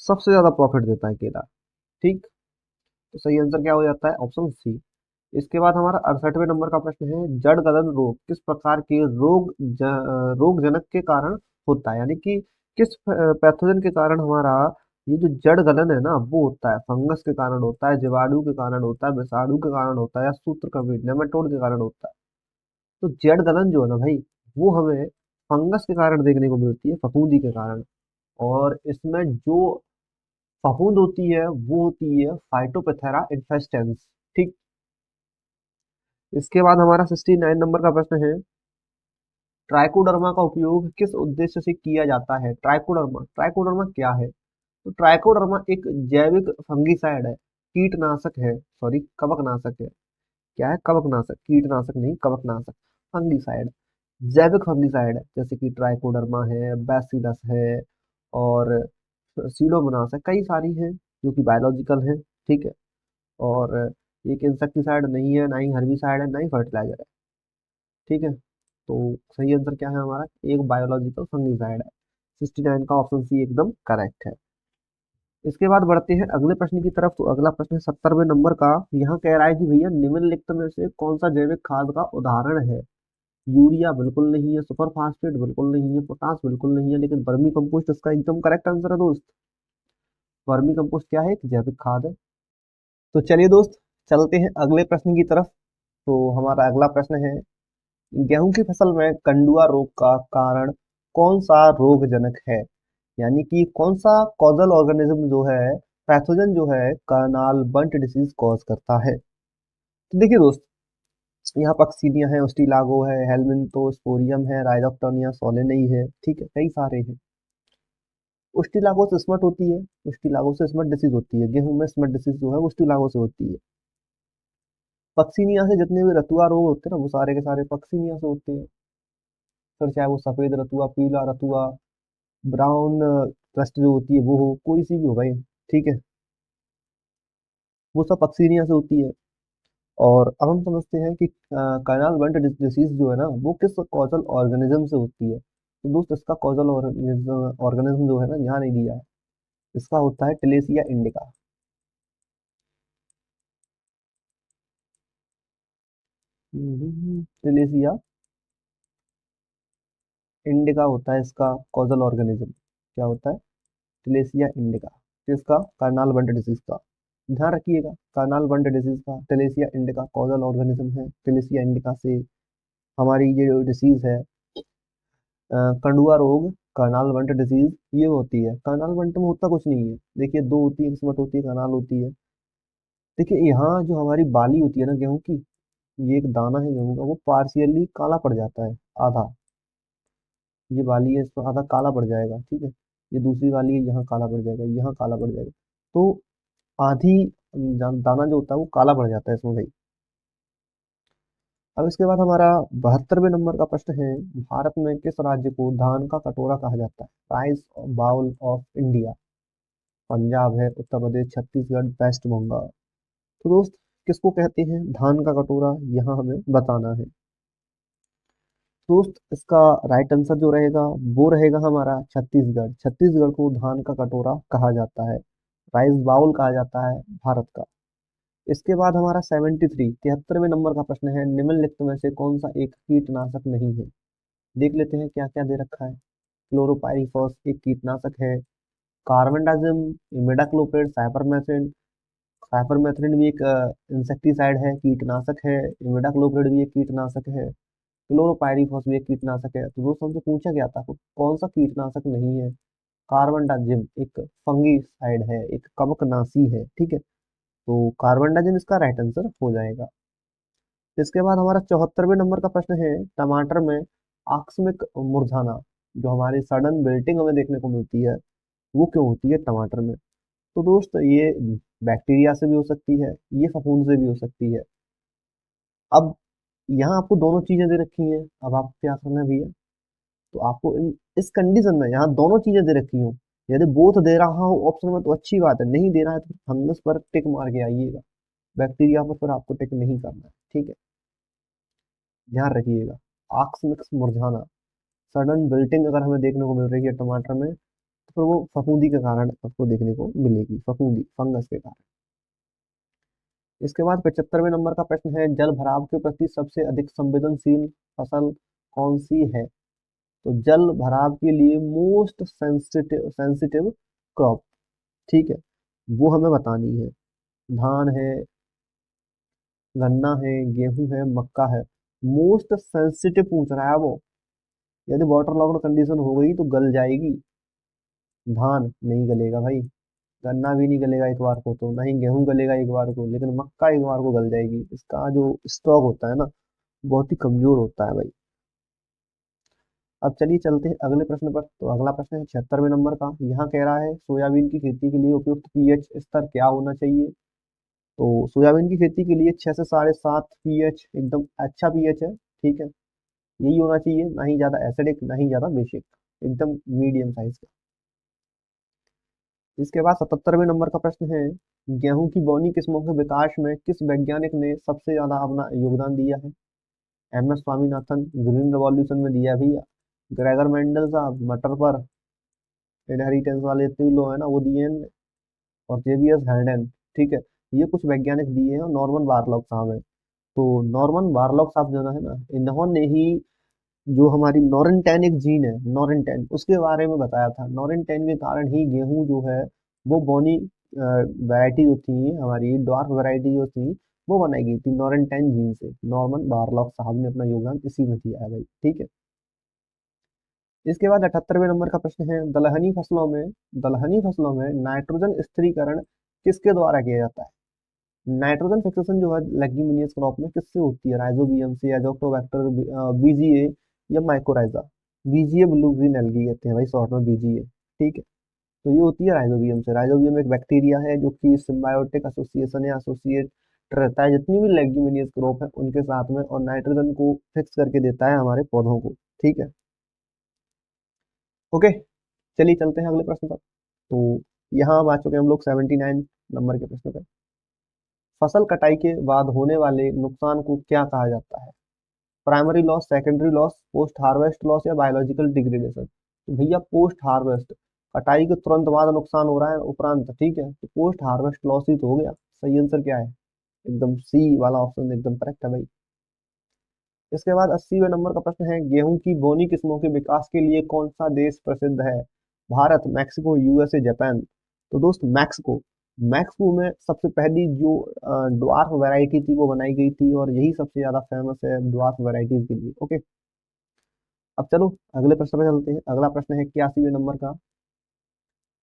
सबसे ज्यादा प्रॉफिट देता है केला। ठीक। तो सही आंसर क्या हो जाता है? Option C. इसके बाद हमारा 68वें नंबर का प्रश्न है जड़ गलन रोग किस प्रकार के रोग जनक के कारण होता है, यानी कि किस पैथोजन के कारण हमारा ये जो जड़ गलन है ना वो होता है? फंगस के कारण होता है, जीवाणु के कारण होता है, विषाणु के कारण होता है, या सूत्रकृमि नेमाटोड के कारण होता है? तो जड़ गलन जो है ना भाई वो हमें फंगस के कारण देखने को मिलती है, फफूंदी के कारण। और इसमें जो फफूंद होती है वो होती है फाइटोपथेरा इन्फेस्टेंस। ठीक। इसके बाद हमारा 69 नंबर का प्रश्न है ट्राइकोडर्मा का उपयोग किस उद्देश्य से किया जाता है? ट्राइकोडर्मा, ट्राइकोडर्मा क्या है? तो ट्राइकोडर्मा एक जैविक फंगिसाइड है, कीटनाशक है, सॉरी कवकनाशक है। क्या है? कवकनाशक, कीटनाशक नहीं, कवकनाशक, फंगिसाइड, जैविक फंगिसाइड है। जैसे कि ट्राइकोडर्मा है, बैसिलस है, और सीडोमोनास है, कई सारी हैं जो कि बायोलॉजिकल है। ठीक है। और एक इंसेक्टिसाइड नहीं है, ना ही हर्बिसाइड है, ना ही फर्टिलाइजर है। ठीक है, तो सही आंसर क्या है हमारा, एक बायोलॉजिकल फंगिसाइड है। 69 का ऑप्शन सी एकदम करेक्ट है। इसके बाद बढ़ते हैं अगले प्रश्न की तरफ। तो अगला प्रश्न है 70वें नंबर का। यहाँ कह रहा है कि भैया निम्नलिखित में से कौन सा जैविक खाद का उदाहरण है। यूरिया बिल्कुल नहीं है, सुपर फास्फेट बिल्कुल नहीं है, पोटास बिल्कुल नहीं है, लेकिन वर्मी कंपोस्ट इसका एकदम करेक्ट आंसर है दोस्त। वर्मी कंपोस्ट क्या है, एक जैविक खाद है। तो चलिए दोस्त, चलते हैं अगले प्रश्न की तरफ। तो हमारा अगला प्रश्न है, गेहूं की फसल में कंडुआ रोग का कारण कौन सा रोगजनक है। यानी कि कौन सा कॉजल ऑर्गेनिज्म जो है, पैथोजन जो है कर्नाल बंट डिसीज कॉज करता है। तो देखिए दोस्त, यहाँ पक्सीनिया है, ओस्टिलागो है, हेलमिंथोस्पोरियम है, राइजोक्टोनिया सोलेनई है। ठीक है, कई सारे हैं। ओस्टिलागो से स्मट होती है, ओस्टिलागो से स्मट डिसीज होती है। गेहूं में स्मट डिसीज जो है वो ओस्टिलागो से होती है। पक्सीनिया से जितने भी रतुआ रोग होते हैं ना, वो सारे के सारे पक्सीनिया से होते हैं। फिर चाहे वो सफेद रतुआ, पीला रतुआ, ब्राउन क्रस्ट जो होती है वो हो, कोई सी भी हो भाई। ठीक है, वो सब पक्सीनिया से होती है। और अब हम समझते हैं कि कर्नाल बंट डिसीज जो है ना, वो किस कॉजल ऑर्गेनिज्म से होती है। तो दोस्त, इसका कॉजल ऑर्गेनिज्म जो है ना, यहाँ नहीं दिया है। इसका होता है टिलेसिया इंडिका। टिलेसिया इंडिका होता है इसका कॉजल ऑर्गेनिज्म। क्या होता है, टिलेसिया इंडिका। किसका, कर्नाल बंट डिसीज का। ध्यान रखिएगा, कर्नाल बंट डिसीज का टिलेसिया इंडिका कॉजल ऑर्गेनिज्म है। टिलेसिया इंडिका से हमारी ये जो डिसीज है, कंडुआ रोग, कर्नाल बंट डिसीज, ये होती है। कर्नाल बंट में होता कुछ नहीं है। देखिए, दो होती है, किस्मत होती है, कर्नाल होती है। देखिए, यहाँ जो हमारी बाली होती है ना गेहूं की, ये एक दाना है गेहूं का, वो पार्शियली काला पड़ जाता है, आधा। ये वाली है, इसमें आधा काला पड़ जाएगा। ठीक है, ये दूसरी वाली है, यहाँ काला पड़ जाएगा, यहाँ काला पड़ जाएगा। तो आधी दाना जो होता है वो काला पड़ जाता है इसमें भाई। अब इसके बाद हमारा 72वें नंबर का प्रश्न है, भारत में किस राज्य को धान का कटोरा कहा जाता है। Rice bowl of India. Punjab है, उत्तर प्रदेश, छत्तीसगढ़, वेस्ट बंगाल। तो दोस्त, किसको कहते हैं धान का कटोरा, यहाँ हमें बताना है। दोस्त, इसका राइट आंसर जो रहेगा वो रहेगा हमारा छत्तीसगढ़। छत्तीसगढ़ को धान का कटोरा कहा जाता है, राइस बाउल कहा जाता है भारत का। इसके बाद हमारा 73वें नंबर का प्रश्न है, निम्नलिखित में से कौन सा एक कीटनाशक नहीं है। देख लेते हैं क्या क्या दे रखा है। क्लोरोपाइरीफॉस एक कीटनाशक है, कार्बेंडाजिम, इमिडाक्लोप्रिड, साइपरमेथ्रिन। साइपरमेथ्रिन भी एक इंसेक्टिसाइड है, कीटनाशक है। इमिडाक्लोप्रिड भी एक कीटनाशक है। क्लोरोपाइरीफॉस भी एक कीटनाशक है। तो दोस्तों, हमसे पूछा गया था तो कौन सा कीटनाशक नहीं है। कार्बनडाजिम एक फंगीसाइड है, एक कवकनाशी है। ठीक है, तो कार्बनडाजिम इसका राइट आंसर हो जाएगा। इसके बाद हमारा 74वें नंबर का प्रश्न है, टमाटर में आकस्मिक मुरझाना, जो हमारी सडन विल्टिंग हमें देखने को मिलती है, वो क्यों होती है टमाटर में। तो दोस्त, ये बैक्टीरिया से भी हो सकती है, ये फफूंद से भी हो सकती है। अब यहाँ आपको दोनों चीजें दे रखी हैं, अब आपको क्या करना है भैया। तो आपको इस कंडीशन में यहाँ दोनों चीजें दे रखी हो, यदि बोथ दे रहा हो ऑप्शन में तो अच्छी बात है, नहीं दे रहा है तो फंगस पर टिक मार के आइएगा, बैक्टीरिया पर फिर आपको टिक नहीं करना है। ठीक है, ध्यान रखिएगा। आकस्मिक मुरझाना, सडन बिल्टिंग अगर हमें देखने को मिल रही है टमाटर में, तो फिर वो फफूंदी के कारण आपको देखने को मिलेगी, फफूंदी फंगस के कारण। इसके बाद 75वें नंबर का प्रश्न है, जल भराव के प्रति सबसे अधिक संवेदनशील फसल कौन सी है। तो जल भराव के लिए मोस्ट सेंसिटिव सेंसिटिव क्रॉप, ठीक है, वो हमें बतानी है। धान है, गन्ना है, गेहूं है, मक्का है। मोस्ट सेंसिटिव पूछ रहा है वो। यदि वाटर लॉग्ड कंडीशन हो गई तो गल जाएगी। धान नहीं गलेगा भाई, गन्ना भी नहीं गलेगा एक बार को, तो नहीं गेहूं गलेगा एक बार को, लेकिन मक्का एक बार को गल जाएगी। इसका जो स्टॉक होता है ना, बहुत ही कमजोर होता है भाई। अब चलिए चलते हैं अगले प्रश्न पर। तो अगला प्रश्न है 76वें नंबर का। यहाँ कह रहा है, सोयाबीन की खेती के लिए उपयुक्त पीएच स्तर क्या होना चाहिए। तो सोयाबीन की खेती के लिए 6 से 7.5 पीएच एकदम अच्छा पीएच है। ठीक है, यही होना चाहिए, ना ही ज्यादा एसिडिक ना ही ज्यादा बेसिक, एकदम मीडियम साइज का। इसके बाद 77वें नंबर का प्रश्न है, गेहूं की बोनी किस्मों के विकास में किस वैज्ञानिक ने सबसे ज्यादा अपना योगदान दिया है? M S Swaminathan, green revolution में दिया भैया। ग्रेगर मेंडल साहब मटर पर इनहेरिटेंस वाले जितने भी लो है ना वो दिए हैं। और जेवियस हर्डन, ठीक है। ये कुछ वैज्ञानिक दिए हैं और नॉर्मन बारलॉग साहब है। तो नॉर्मन बारलॉग साहब जो है ना, इन्होंने ही जो हमारी नॉरेंटेन एक जीन है, नॉरेंटेन, उसके बारे में बताया था। नॉरेंटेन के कारण ही गेहूं जो है वो बोनी वैरायटी जो थी हमारी, डॉर्फ वैरायटी जो थी वो बनाई गई थी नॉरेंटेन जीन से। नॉर्मन बारलॉग साहब ने अपना योगदान इसी में दिया है भाई, ठीक है। इसके बाद 78वें नंबर का प्रश्न है, दलहनी फसलों में नाइट्रोजन स्थिरीकरण किसके द्वारा किया जाता है? नाइट्रोजन फिक्सेशन जो है लेग्यूमिनियस क्रॉप में किससे होती है? राइजोबियम से, एजोक्टोबैक्टर, बीजीए या mycorrhiza? BGA blue green algae कहते हैं भाई, शॉर्ट में बीजीए, ठीक है। तो ये होती है राइजोबियम से। राइजोबियम एक बैक्टीरिया है जो कि सिम्बायोटिक एसोसिएशन या एसोसिएट रहता है जितनी भी लेग्यूमिनियस क्रॉप है उनके साथ में, और नाइट्रोजन को फिक्स करके देता है हमारे पौधों को, ठीक है। ओके, चलिए चलते हैं अगले प्रश्न पर। तो यहाँ अब आ चुके हैं हम लोग 79 नंबर के प्रश्न पर। फसल कटाई के बाद होने वाले नुकसान को क्या कहा जाता है? Primary loss, secondary loss, post harvest loss या बायोलॉजिकल डिग्रेडेशन? तो भैया पोस्ट हार्वेस्ट, कटाई के तुरंत बाद नुकसान हो रहा है उपरांत, ठीक है, तो पोस्ट हार्वेस्ट लॉस ही तो हो गया। सही आंसर क्या है? एकदम सी वाला ऑप्शन एकदम करेक्ट है भाई। इसके बाद 80वें नंबर का प्रश्न है, गेहूं की बोनी किस्मों के विकास के लिए कौन सा देश प्रसिद्ध है? Bharat, Mexico, USA, Japan? तो दोस्त मैक्सिको। मैक्सिको में सबसे पहली जो ड्वार्फ वैरायटी थी वो बनाई गई थी, और यही सबसे ज्यादा फेमस है ड्वार्फ वैरायटीज के लिए। ओके, अब चलो अगले प्रश्न पे चलते हैं। अगला प्रश्न है 81वें नंबर का,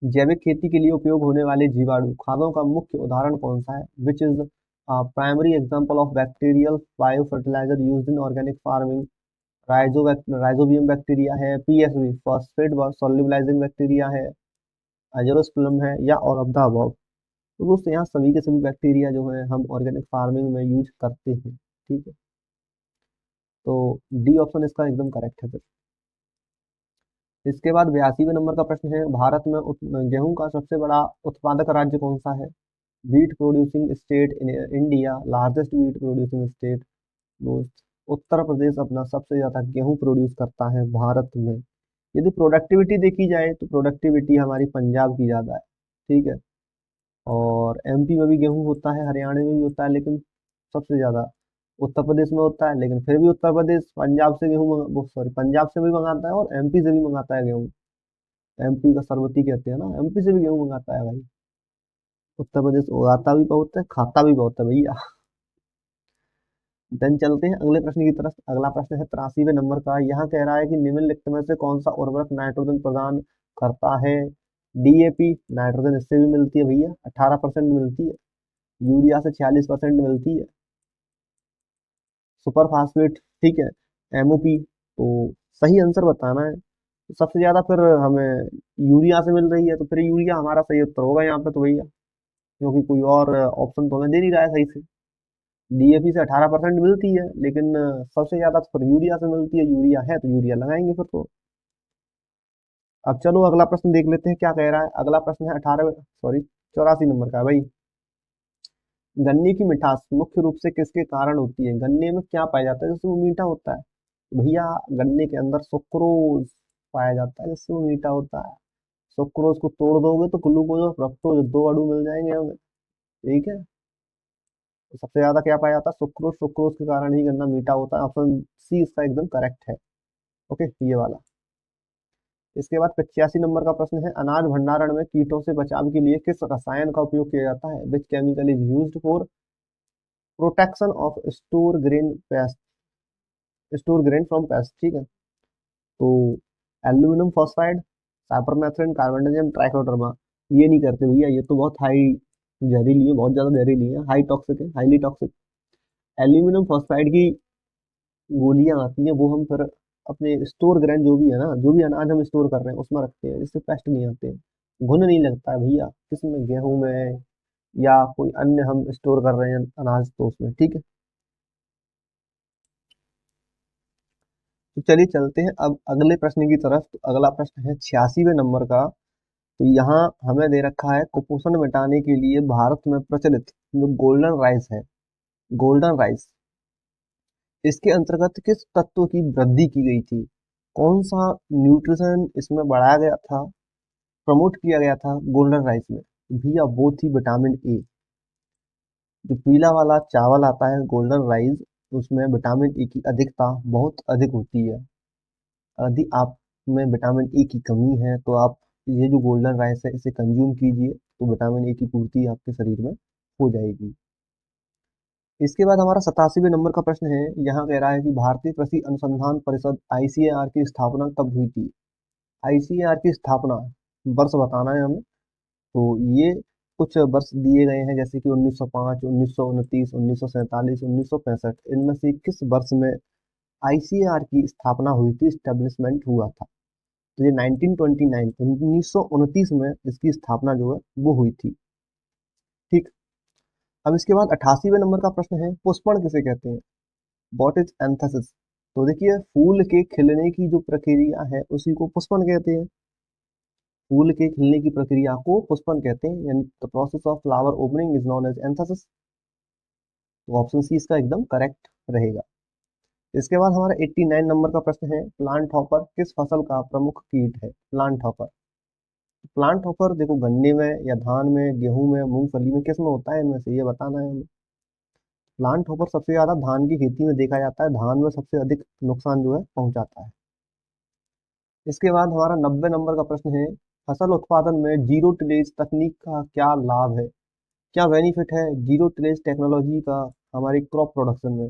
जैविक खेती के लिए उपयोग होने वाले जीवाणु खादों का मुख्य उदाहरण कौन सा है? Which is primary example of bacterial bio fertilizer use in organic farming? Rhizobium bacteria है, पीएसबी फॉस्फेट सॉल्युबलाइजिंग बैक्टीरिया है, एजोस्पर्म है, या और ऑफ द अबव? तो दोस्तों यहाँ सभी के सभी बैक्टीरिया जो है हम ऑर्गेनिक फार्मिंग में यूज करते हैं, ठीक है। तो डी ऑप्शन इसका एकदम करेक्ट है फिर। इसके बाद 82वें नंबर का प्रश्न है, भारत में गेहूं का सबसे बड़ा उत्पादक राज्य कौन सा है? Wheat producing state in India, largest wheat producing state? दोस्त उत्तर प्रदेश अपना सबसे ज्यादा गेहूं प्रोड्यूस करता है भारत में। यदि प्रोडक्टिविटी देखी जाए तो प्रोडक्टिविटी हमारी पंजाब की ज्यादा है, ठीक है। और एमपी में भी गेहूं होता है, हरियाणा में भी होता है, लेकिन सबसे ज्यादा उत्तर प्रदेश में होता है। लेकिन फिर भी उत्तर प्रदेश पंजाब से गेहूं वो सॉरी पंजाब से भी मंगाता है और एमपी से भी मंगाता है गेहूं। एमपी का सरबती कहते हैं ना, एमपी से भी गेहूं मंगाता है भाई। उत्तर प्रदेश उगाता भी बहुत है, खाता भी बहुत है भैया। देन चलते हैं अगले प्रश्न की तरफ। अगला प्रश्न है 83वें नंबर का। यहाँ कह रहा है कि निम्नलिखित में से कौन सा उर्वरक नाइट्रोजन प्रदान करता है? डीएपी, नाइट्रोजन इससे भी मिलती है भैया, 18% मिलती है। यूरिया से 46% मिलती है। सुपर फास्फेट, ठीक है, एमओपी। तो सही आंसर बताना है। तो सबसे ज्यादा फिर हमें यूरिया से मिल रही है, तो फिर यूरिया हमारा सही उत्तर होगा यहाँ पे तो भैया, क्योंकि कोई और ऑप्शन तो हमें दे नहीं रहा है सही से। डीएपी से 18% मिलती है, लेकिन सबसे ज्यादा तो फिर यूरिया से मिलती है। यूरिया है तो यूरिया लगाएंगे फिर तो। अब चलो अगला प्रश्न देख लेते हैं क्या कह रहा है। अगला प्रश्न है 84 नंबर का है भाई। गन्ने की मिठास मुख्य रूप से किसके कारण होती है? गन्ने में क्या पाया जाता है जिससे वो मीठा होता है? तो भैया गन्ने के अंदर सुक्रोज पाया जाता है जिससे वो मीठा होता है। सुक्रोज को तोड़ दोगे तो ग्लूकोज और फ्रक्टोज दो अणु मिल जाएंगे हमें, ठीक है। तो सबसे ज्यादा क्या पाया जाता है? सुक्रोज। सुक्रोज के कारण ही गन्ना मीठा होता है। ऑप्शन सी इसका एकदम करेक्ट है। ओके, ये वाला। इसके बाद 85 नंबर का प्रश्न है, अनाज भंडारण में कीटों से बचाव के लिए किस रसायन का उपयोग किया जाता है? Which chemical is used for protection of store grain from paste, ठीक है। तो aluminium phosphide, cypermethrin, carbendazim, trichoderma? ये नहीं करते भैया, ये तो बहुत हाई जहरीली है, बहुत ज्यादा जहरीली है, हाई टॉक्सिक है, हाईली टॉक्सिक। एल्यूमिनियम फॉस्फाइड की गोलियां आती हैं, वो हम फिर अपने स्टोर ग्रेन जो भी है ना, जो भी अनाज हम स्टोर कर रहे हैं उसमें रखते हैं, जिससे पेस्ट नहीं आते हैं। घुन नहीं लगता है भैया किसमें, गेहूं में या कोई अन्य हम स्टोर कर रहे हैं अनाज तो उसमें, ठीक है। तो चलिए चलते हैं अब अगले प्रश्न की तरफ। तो अगला प्रश्न है 86वें नंबर का। तो यहाँ हमें दे रखा है कुपोषण मिटाने के लिए भारत में प्रचलित जो गोल्डन राइस है, गोल्डन राइस, इसके अंतर्गत किस तत्व की वृद्धि की गई थी? कौन सा न्यूट्रिशन इसमें बढ़ाया गया था, प्रमोट किया गया था गोल्डन राइस में? भैया वो थी विटामिन ए। जो पीला वाला चावल आता है गोल्डन राइस, उसमें विटामिन ए की अधिकता बहुत अधिक होती है। यदि आप में विटामिन ए की कमी है तो आप ये जो गोल्डन राइस है इसे कंज्यूम कीजिए, तो विटामिन ए की पूर्ति आपके शरीर में हो जाएगी। इसके बाद हमारा 87वें नंबर का प्रश्न है, यहाँ कह रहा है कि भारतीय कृषि अनुसंधान परिषद आईसीएआर की स्थापना कब हुई थी? आईसीएआर की स्थापना वर्ष बताना है हमें। तो ये कुछ वर्ष दिए गए हैं, जैसे कि 1905, 1929, 1947, 1965। इनमें से किस वर्ष में आईसीएआर की स्थापना हुई थी, स्टेब्लिशमेंट हुआ था? तो ये 1929, 1929 में इसकी स्थापना जो है वो हुई थी। ठीक। अब इसके बाद 88वें नंबर का प्रश्न है, पुष्पण किसे कहते हैं? What is antithesis? तो देखिए, फूल के खिलने की जो प्रक्रिया है उसी को पुष्पण कहते हैं। फूल के खिलने की प्रक्रिया को पुष्पन कहते हैं, यानी the process of flower opening is known as anthesis. तो ऑप्शन सी इसका एकदम करेक्ट रहेगा। इसके बाद हमारा 89 नंबर का प्रश्न है, प्लांट हॉपर किस फसल का प्रमुख कीट है? प्लांट हॉपर, प्लांट हॉपर देखो गन्ने में या धान में, गेहूं में, मूंगफली में, किस में होता है? इनमें से ये बताना है हमें। प्लांट हॉपर सबसे ज्यादा धान की खेती में देखा जाता है, धान में सबसे अधिक नुकसान जो है पहुंचाता है। इसके बाद हमारा 90 नंबर का प्रश्न है, फसल उत्पादन में जीरो टिलेज तकनीक का क्या लाभ है? क्या बेनिफिट है जीरो टिलेज टेक्नोलॉजी का हमारी क्रॉप प्रोडक्शन में?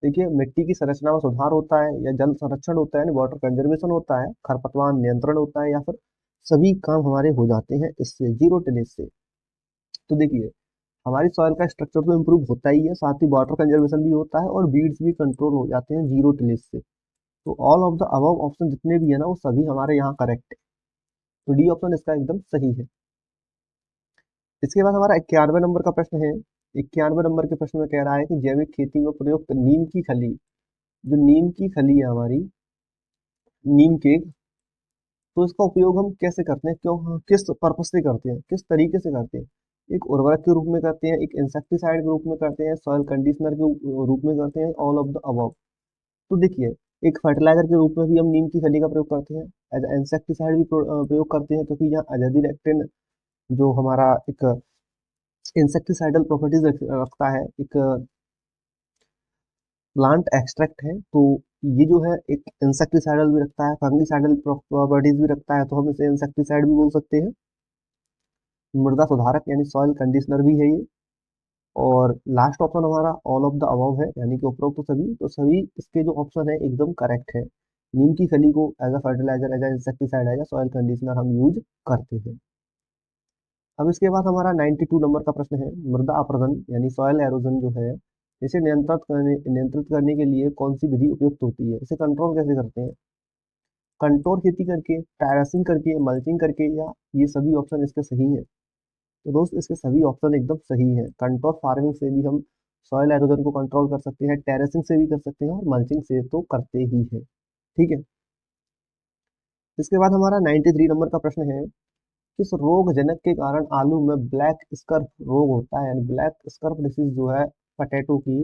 देखिए, मिट्टी की संरचना में सुधार होता है, या जल संरक्षण होता है, वाटर कंजर्वेशन होता है, खरपतवार नियंत्रण होता है, या फिर सभी काम हमारे हो जाते हैं इससे, जीरो टिलेज से। तो देखिए, हमारी सॉइल का स्ट्रक्चर तो इम्प्रूव होता ही है, साथ ही वाटर कंजर्वेशन भी होता है और वीड्स भी कंट्रोल हो जाते हैं जीरो टिलेज से। तो all of the above option जितने भी है ना, वो सभी हमारे यहाँ करेक्ट है। तो डी ऑप्शन इसका एकदम सही है। इसके बाद हमारा 91 नंबर का प्रश्न है। 91 नंबर के प्रश्न में कह रहा है कि जैविक खेती में प्रयुक्त नीम की खली, जो नीम की खली है हमारी, नीम केक, तो इसका उपयोग हम कैसे करते हैं, क्यों, किस पर्पज से करते हैं, किस तरीके से करते हैं? एक उर्वरक के रूप में करते हैं, एक इंसेक्टिसाइड के रूप में करते हैं, सॉइल कंडीशनर के रूप में करते हैं, ऑल ऑफ द अबव। तो देखिए, एक फर्टिलाइजर के रूप में भी हम नीम की खली का प्रयोग करते हैं, एज इंसेक्टिसाइड भी प्रयोग करते हैं, क्योंकि यहाँ अजादिरेक्टिन जो हमारा एक इंसेक्टिसाइडल प्रॉपर्टीज रखता है, एक प्लांट एक्सट्रैक्ट है, तो ये जो है एक इंसेक्टिसाइडल भी रखता है, फंगिसाइडल प्रॉपर्टीज भी रखता है, तो हम इसे इंसेक्टिसाइड भी बोल सकते हैं। मृदा सुधारक यानी सॉइल कंडीशनर भी है ये। और लास्ट ऑप्शन हमारा ऑल ऑफ द अबव है, यानी कि उपरोक्त तो सभी, तो सभी इसके जो ऑप्शन है एकदम करेक्ट है। नीम की खली को as a fertilizer, as a insecticide, as a soil conditioner हम यूज करते हैं। अब इसके बाद हमारा 92 नंबर का प्रश्न है, मृदा अपरदन यानी सॉइल एरोजन जो है, इसे नियंत्रित करने के लिए कौन सी विधि उपयुक्त होती है? इसे कंट्रोल कैसे करते हैं? कंट्रोल खेती करके, टेरेसिंग करके, मल्चिंग करके, या ये सभी ऑप्शन इसके सही है? तो दोस्त, इसके सभी ऑप्शन एकदम सही है। कंट्रोल फार्मिंग से भी हम सॉइल एरोजन को कंट्रोल कर सकते हैं, टेरेसिंग से भी कर सकते हैं, और मल्चिंग से तो करते ही है। ठीक है। इसके बाद हमारा 93 नंबर का प्रश्न है, किस रोग जनक के कारण आलू में ब्लैक स्कर्फ रोग होता है? यानी ब्लैक स्कर्फ डिसीज जो है पटेटो की,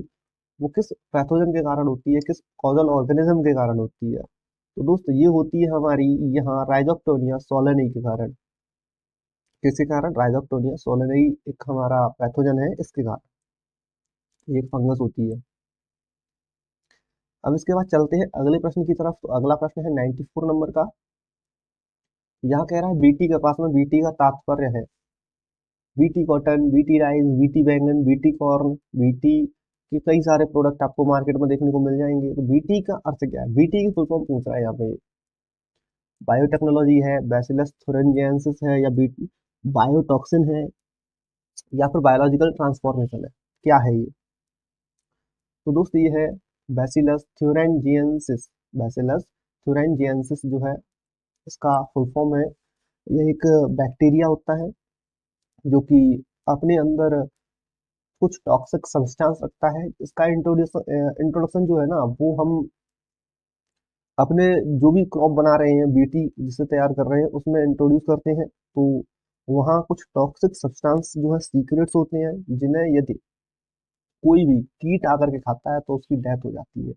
वो किस पैथोजन के कारण होती है, किस कॉजल ऑर्गेनिज्म के कारण होती है? तो दोस्तों, ये होती है हमारी यहाँ राइजोक्टोनिया सोलेनी के कारण। किसके कारण? राइजोक्टोनिया सोलेनी एक हमारा पैथोजन है, इसके कारण, ये एक फंगस होती है। अब इसके बाद चलते हैं अगले प्रश्न की तरफ। तो अगला प्रश्न है 94 नंबर का। यहाँ कह रहा है बीटी कपास में बीटी का तात्पर्य है, BT cotton, BT rice, BT बैंगन, बीटी कॉर्न, बीटी के कई सारे प्रोडक्ट आपको मार्केट में देखने को मिल जाएंगे। तो बीटी का अर्थ क्या है? बीटी की फुल फॉर्म पूछ रहा है यहाँ पे। बायोटेक्नोलॉजी है, बैसिलस थुरिंजिएंसिस है, या बीटी बायोटॉक्सिन है, या फिर बायोलॉजिकल ट्रांसफॉर्मेशन है? क्या है ये? तो दोस्त, ये है बैसिलस थ्यूरेंजिएंसिस। बैसिलस थ्यूरेंजिएंसिस जो है, इसका फुल फॉर्म है, ये एक बैक्टीरिया होता है जो कि अपने अंदर कुछ टॉक्सिक सब्सटेंस रखता है। इसका इंट्रोडक्शन जो है ना, वो हम अपने जो भी क्रॉप बना रहे हैं, बीटी जिसे तैयार कर रहे हैं, उसमें इंट्रोड्यूस करते हैं। तो वहाँ कुछ टॉक्सिक सब्सटेंस जो है सीक्रेट्स होते हैं, जिन्हें यदि कोई भी कीट आकर के खाता है तो उसकी डेथ हो जाती है।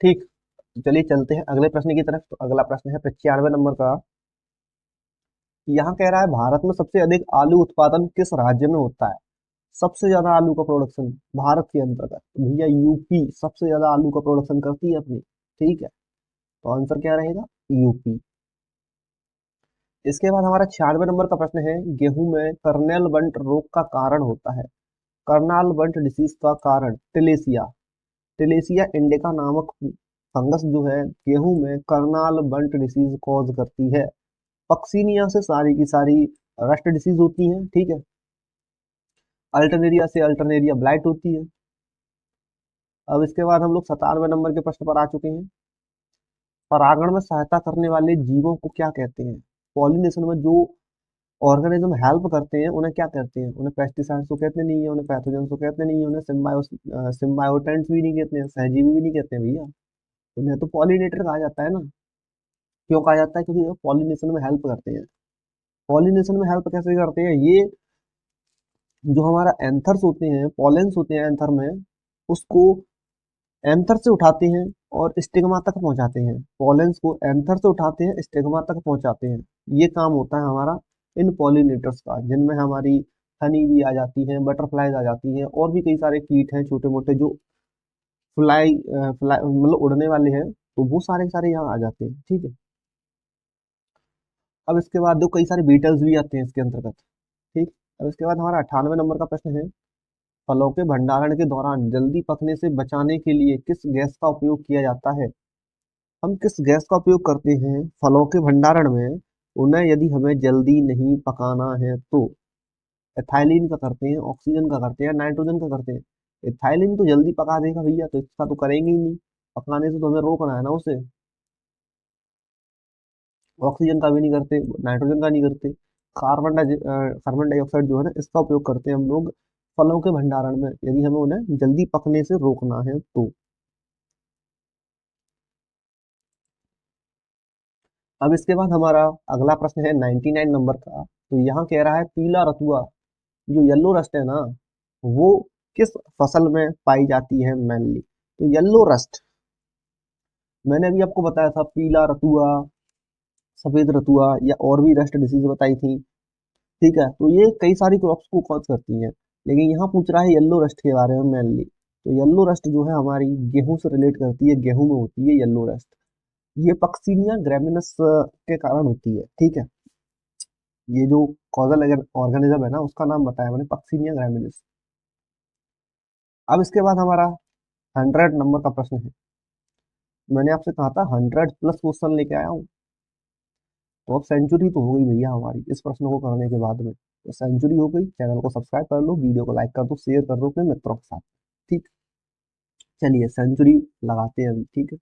ठीक, चलिए चलते हैं अगले प्रश्न की तरफ। तो अगला प्रश्न है 95 नंबर का। यहाँ कह रहा है भारत में सबसे अधिक आलू उत्पादन किस राज्य में होता है? सबसे ज्यादा आलू का प्रोडक्शन भारत के अंतर्गत, तो भैया यूपी सबसे ज्यादा आलू का प्रोडक्शन करती है अपनी। ठीक है, तो आंसर क्या रहेगा? यूपी। इसके बाद हमारा 96 नंबर का प्रश्न है, गेहूं में कर्नेल बंट रोग का कारण होता है। कर्नाल बंट डिसीज का कारण टिलेसिया, टिलेसिया इंडिका नामक फंगस जो है गेहूं में कर्नाल बंट डिसीज कॉज करती है। पक्सीनिया से सारी की सारी रस्ट डिसीज होती है। ठीक है, अल्टरनेरिया से अल्टरनेरिया ब्लाइट होती है। अब इसके बाद हम लोग 97 नंबर के प्रश्न पर आ चुके हैं। परागण में सहायता करने वाले जीवों को क्या कहते हैं? पॉलिनेशन में जो ऑर्गेनिज्म हेल्प करते हैं उन्हें क्या कहते हैं? उन्हें पेस्टिसाइड्स तो कहते नहीं है, उन्हें पैथोजन तो कहते नहीं है, उन्हें सिम्बायोटेंट्स भी नहीं कहते हैं, सहजीवी भी नहीं कहते हैं भैया। उन्हें तो पॉलिनेटर कहा जाता है ना। क्यों कहा जाता है? क्योंकि वो पॉलिनेशन में हेल्प करते हैं। पॉलिनेशन में हेल्प कैसे करते हैं? ये जो हमारा एंथर्स होते हैं, पॉलेंस होते हैं एंथर में, उसको एंथर से उठाते हैं और स्टिग्मा तक पहुंचाते हैं। पॉलेंस को एंथर से उठाते हैं, स्टिग्मा तक पहुंचाते हैं। ये काम होता है हमारा इन पॉलिनेटर्स का, जिनमें हमारी हनी भी आ जाती है, बटरफ्लाईज आ जाती हैं, और भी कई सारे कीट हैं छोटे मोटे जो फ्लाई मतलब उड़ने वाले हैं, तो वो सारे के सारे यहाँ आ जाते हैं। ठीक है, अब इसके बाद जो कई सारे बीटल्स भी आते हैं इसके अंतर्गत। ठीक, अब इसके बाद हमारा 98 नंबर का प्रश्न है, फलों के भंडारण के दौरान जल्दी पकने से बचाने के लिए किस गैस का उपयोग किया जाता है? हम किस गैस का उपयोग करते हैं फलों के भंडारण में? उन्हें यदि हमें जल्दी नहीं पकाना है तो एथाइलिन का करते हैं, ऑक्सीजन का करते हैं, नाइट्रोजन का करते हैं। एथाइलिन तो जल्दी पका देगा भैया, तो इसका तो करेंगे ही नहीं, पकाने से तो हमें रोकना है ना उसे। ऑक्सीजन का भी नहीं करते, नाइट्रोजन का नहीं करते। कार्बन डाइऑक्साइड जो है ना, इसका उपयोग करते हैं हम लोग फलों के भंडारण में, यदि हमें उन्हें जल्दी पकने से रोकना है तो। अब इसके बाद हमारा अगला प्रश्न है 99 नंबर का। तो यहाँ कह रहा है पीला रतुआ, जो येलो रस्ट है ना, वो किस फसल में पाई जाती है मेनली? तो येलो रस्ट मैंने अभी आपको बताया था, पीला रतुआ, सफेद रतुआ, या और भी रस्ट डिसीज बताई थी। ठीक है, तो ये कई सारी क्रॉप्स को कॉज करती हैं, लेकिन यहाँ पूछ रहा है येलो रस्ट के बारे में मेनली। तो येलो रस्ट जो है हमारी गेहूं से रिलेट करती है, गेहूं में होती है येलो रस्ट। ये पक्सीनिया ग्रेमिनस के कारण होती है। ठीक है, ये जो कॉजल ऑर्गेनिज्म है ना, उसका नाम बताया मैंने, पक्सीनिया ग्रेमिनस। अब इसके बाद हमारा 100 नंबर का प्रश्न है। मैंने आपसे कहा था 100+ क्वेश्चन लेके आया हूँ, तो अब सेंचुरी तो हो गई भैया हमारी इस प्रश्न को करने के बाद में। तो सेंचुरी हो गई, चैनल को सब्सक्राइब कर लो, वीडियो को लाइक कर दो, शेयर कर दो अपने मित्रों के साथ। ठीक, चलिए सेंचुरी लगाते हैं अभी। ठीक है,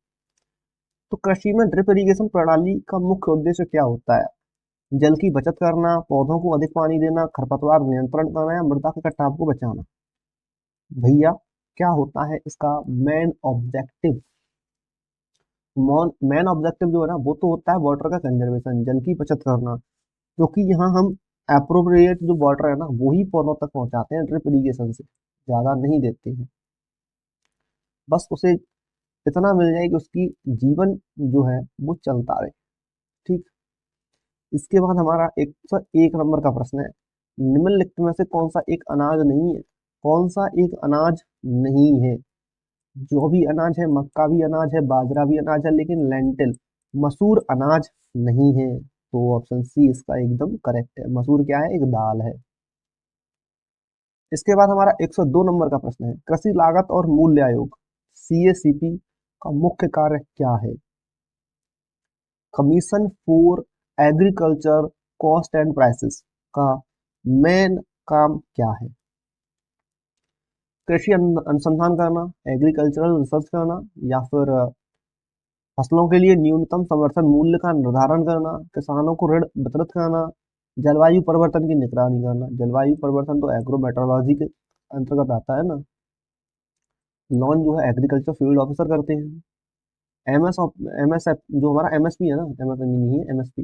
तो कृषि में ड्रिप इरिगेशन प्रणाली का मुख्य उद्देश्य क्या होता है? जल की बचत करना, पौधों को अधिक पानी देना, खरपतवार नियंत्रण करना, या मृदा के कटाव को बचाना? भैया क्या होता है इसका मेन ऑब्जेक्टिव? मेन ऑब्जेक्टिव जो है ना, वो तो होता है वाटर का कंजर्वेशन, जल की बचत करना। क्योंकि यहाँ हम अप्रोप्रिएट जो वाटर है ना, वो ही पौधों तक पहुंचाते हैं ड्रिप इरिगेशन से, ज्यादा नहीं देते हैं। बस उसे इतना मिल जाए कि उसकी जीवन जो है वो चलता रहे। ठीक, इसके बाद हमारा 101 नंबर का प्रश्न है, निम्नलिखित में से कौन सा एक अनाज नहीं है? कौन सा एक अनाज नहीं है? जो भी अनाज है, मक्का भी अनाज है, बाजरा भी अनाज है, लेकिन लेंटिल, मसूर अनाज नहीं है। तो ऑप्शन सी इसका एकदम करेक्ट है। मसूर क्या है? एक दाल है। इसके बाद हमारा 102 नंबर का प्रश्न है, कृषि लागत और मूल्य आयोग CACP का मुख्य कार्य क्या है? Commission for agriculture cost and prices का मेन काम क्या है? कृषि अनुसंधान करना, एग्रीकल्चरल रिसर्च करना, या फिर फसलों के लिए न्यूनतम समर्थन मूल्य का निर्धारण करना, किसानों को ऋण वितरित करना, जलवायु परिवर्तन की निगरानी करना। जलवायु परिवर्तन तो एग्रोमेट्रोलॉजी के अंतर्गत आता है ना। लॉन जो है एग्रीकल्चर फील्ड ऑफिसर करते हैं। एमएस जो हमारा एमएसपी है ना, एमएसएमई नहीं है, एमएसपी,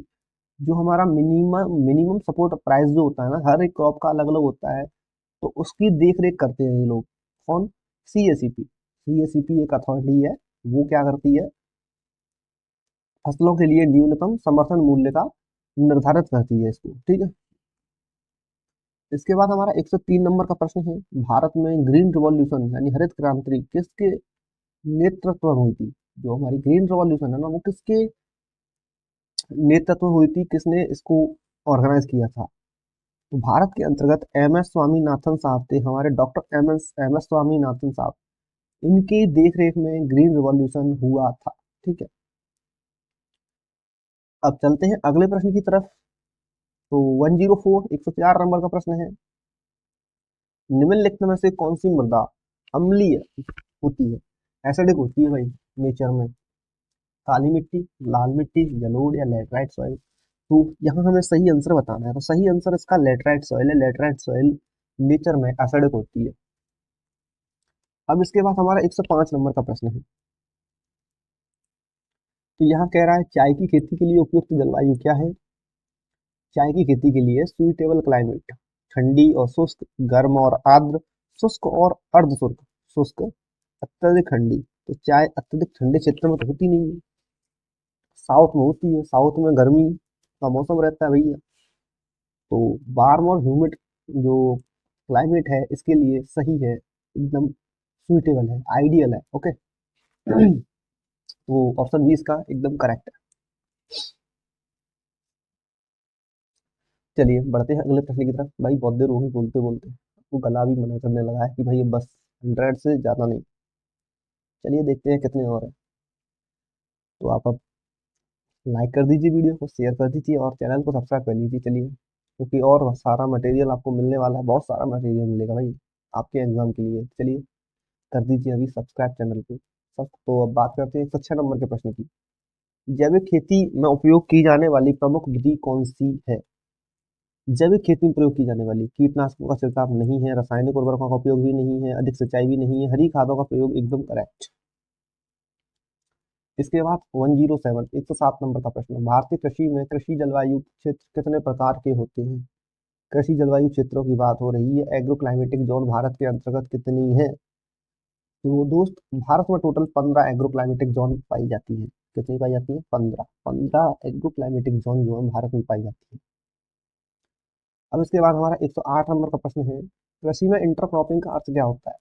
जो हमारा मिनिमम मिनिमम सपोर्ट प्राइस जो होता है ना, हर एक क्रॉप का अलग अलग होता है, तो उसकी देख रेख करते हैं ये लोग। कौन? सीएसीपी। सीएसीपी एक अथॉरिटी है, वो क्या करती है, फसलों के लिए न्यूनतम समर्थन मूल्य का निर्धारित करती है इसको, ठीक है। इसके बाद हमारा 103 नंबर का प्रश्न है, भारत में ग्रीन रिवॉल्यूशन यानी हरित क्रांति किसके नेतृत्व में हुई थी? जो हमारी ग्रीन रिवॉल्यूशन है ना, वो किसके नेतृत्व में हुई थी, किसने इसको ऑर्गेनाइज किया था? तो भारत के अंतर्गत एम एस स्वामीनाथन साहब थे, हमारे डॉक्टर एम एस स्वामीनाथन साहब, इनकी देखरेख में ग्रीन रिवॉल्यूशन हुआ था, ठीक है। अब चलते हैं अगले प्रश्न की तरफ। तो 104 104 नंबर का प्रश्न है, निम्नलिखित में से कौन सी मृदा अम्लीय होती है, एसिडिक होती है भाई नेचर में? काली मिट्टी, लाल मिट्टी, जलोढ़ या लेटराइट सॉइल? तो यहाँ हमें सही आंसर बताना है, तो सही आंसर इसका लेटराइट सॉइल है। लेटराइट सॉइल नेचर में एसिडिक होती है। अब इसके बाद हमारा 105 नंबर का प्रश्न है, तो यहाँ कह रहा है चाय की खेती के लिए उपयुक्त जलवायु क्या है? चाय की खेती के लिए सुइटेबल क्लाइमेट, ठंडी और शुष्क, गर्म और आर्द्र, शुष्क और अर्ध शुष्क, शुष्क, अत्यधिक ठंडी। तो चाय अत्यधिक ठंडे क्षेत्र में तो होती नहीं है, साउथ में होती है, साउथ में गर्मी का मौसम रहता है भैया। तो वार्म और ह्यूमिड जो क्लाइमेट है इसके लिए सही है, एकदम सुइटेबल है, आइडियल है, ओके। तो ऑप्शन बी इसका एकदम करेक्ट है। चलिए बढ़ते हैं अगले प्रश्न की तरफ। भाई बहुत देर हो गई बोलते बोलते, वो गला भी मना करने लगा है कि भाई बस 100 से ज़्यादा नहीं। चलिए देखते हैं कितने और हैं। तो आप अब लाइक कर दीजिए, वीडियो को शेयर कर दीजिए और चैनल को सब्सक्राइब कर लीजिए। चलिए, क्योंकि और सारा मटेरियल आपको मिलने वाला है, बहुत सारा मटेरियल मिलेगा भाई आपके एग्जाम के लिए। चलिए कर दीजिए अभी सब्सक्राइब चैनल को सब। तो अब बात करते हैं 106 नंबर के प्रश्न की, जैविक खेती में उपयोग की जाने वाली प्रमुख विधि कौन सी है? जैविक खेती में प्रयोग की जाने वाली, कीटनाशकों का छिड़काव नहीं है, रासायनिक उर्वरकों का उपयोग भी नहीं है, अधिक सिंचाई भी नहीं है, हरी खादों का प्रयोग, एकदम करेक्ट। इसके बाद 107 107 नंबर का प्रश्न, भारतीय कृषि में कृषि जलवायु क्षेत्र कितने प्रकार के होते हैं? कृषि जलवायु क्षेत्रों की बात हो रही है, एग्रो क्लाइमेटिक जोन भारत के अंतर्गत कितनी है? तो दोस्त भारत में टोटल 15 एग्रो क्लाइमेटिक जोन पाई जाती है। कितनी पाई जाती है? 15 15 एग्रो क्लाइमेटिक जोन जो है भारत में पाई जाती है। अब इसके बाद हमारा 108 नंबर का प्रश्न है, कृषि में इंटरक्रॉपिंग का अर्थ क्या होता है?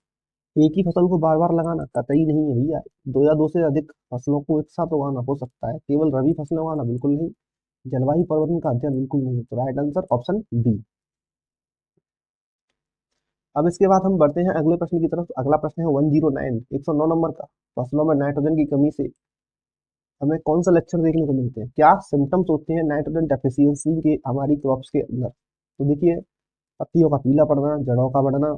एक ही फसल को बार बार लगाना कतई नहीं है भैया, दो या दो से अधिक फसलों को एक साथ उगाना हो सकता है, केवल रबी फसलें उगाना बिल्कुल नहीं, जलवायु परिवर्तन का अध्ययन बिल्कुल नहीं। तो राइट आंसर ऑप्शन बी। अब इसके बाद हम बढ़ते हैं अगले प्रश्न की तरफ। अगला प्रश्न है 109 109 नंबर का, फसलों में नाइट्रोजन की कमी से हमें कौन सा लक्षण देखने को मिलते हैं? क्या सिम्टम्स होते हैं नाइट्रोजन डेफिशिएंसी के हमारी क्रॉप्स के अंदर? तो देखिए, पत्तियों का पीला पड़ना, जड़ों का बढ़ना,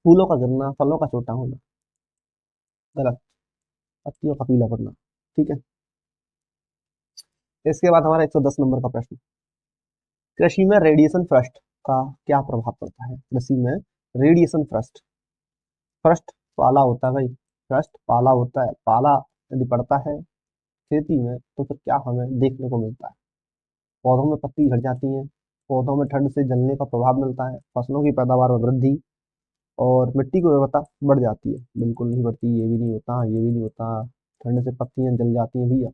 फूलों का गिरना, फलों का छोटा होना। गलत, पत्तियों का पीला पड़ना, ठीक है। इसके बाद हमारा 110 नंबर का प्रश्न, कृषि में रेडिएशन फ्रस्ट का क्या प्रभाव पड़ता है? कृषि में रेडिएशन फ्रस्ट, फ्रस्ट पाला होता है भाई, फ्रस्ट पाला होता है, पाला यदि पड़ता है खेती में तो फिर क्या हमें देखने को मिलता है? पौधों में पत्ती झड़ जाती हैं, पौधों में ठंड से जलने का प्रभाव मिलता है, फसलों की पैदावार में वृद्धि, और मिट्टी की उर्वरता बढ़ जाती है। बिल्कुल नहीं बढ़ती, ये भी नहीं होता, ये भी नहीं होता, ठंड से पत्तियां जल जाती हैं भैया।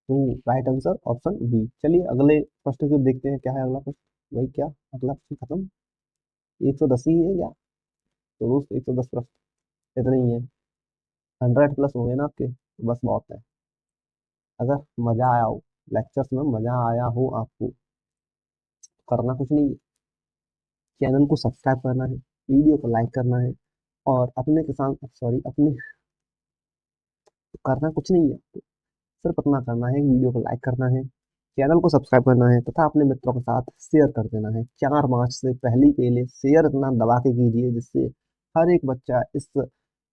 तो राइट आंसर ऑप्शन बी। चलिए अगले प्रश्न को देखते हैं, क्या है अगला प्रश्न? वही क्या, अगला प्रश्न खत्म? 110 ही है क्या? तो दोस्त 110 प्रश्न इतने ही है, 100 प्लस हो गए ना आपके, बस बहुत है। अगर मजा आया हो, लेक्चर्स में मजा आया हो आपको, करना कुछ नहीं है, चैनल को सब्सक्राइब करना है, वीडियो को लाइक करना है, और अपने किसान सॉरी अपने करना कुछ नहीं है, सिर्फ इतना करना है, वीडियो को लाइक करना है, चैनल को सब्सक्राइब करना है, तथा अपने मित्रों के साथ शेयर कर देना है। 4 मार्च से पहले शेयर इतना दबा के कीजिए जिससे हर एक बच्चा इस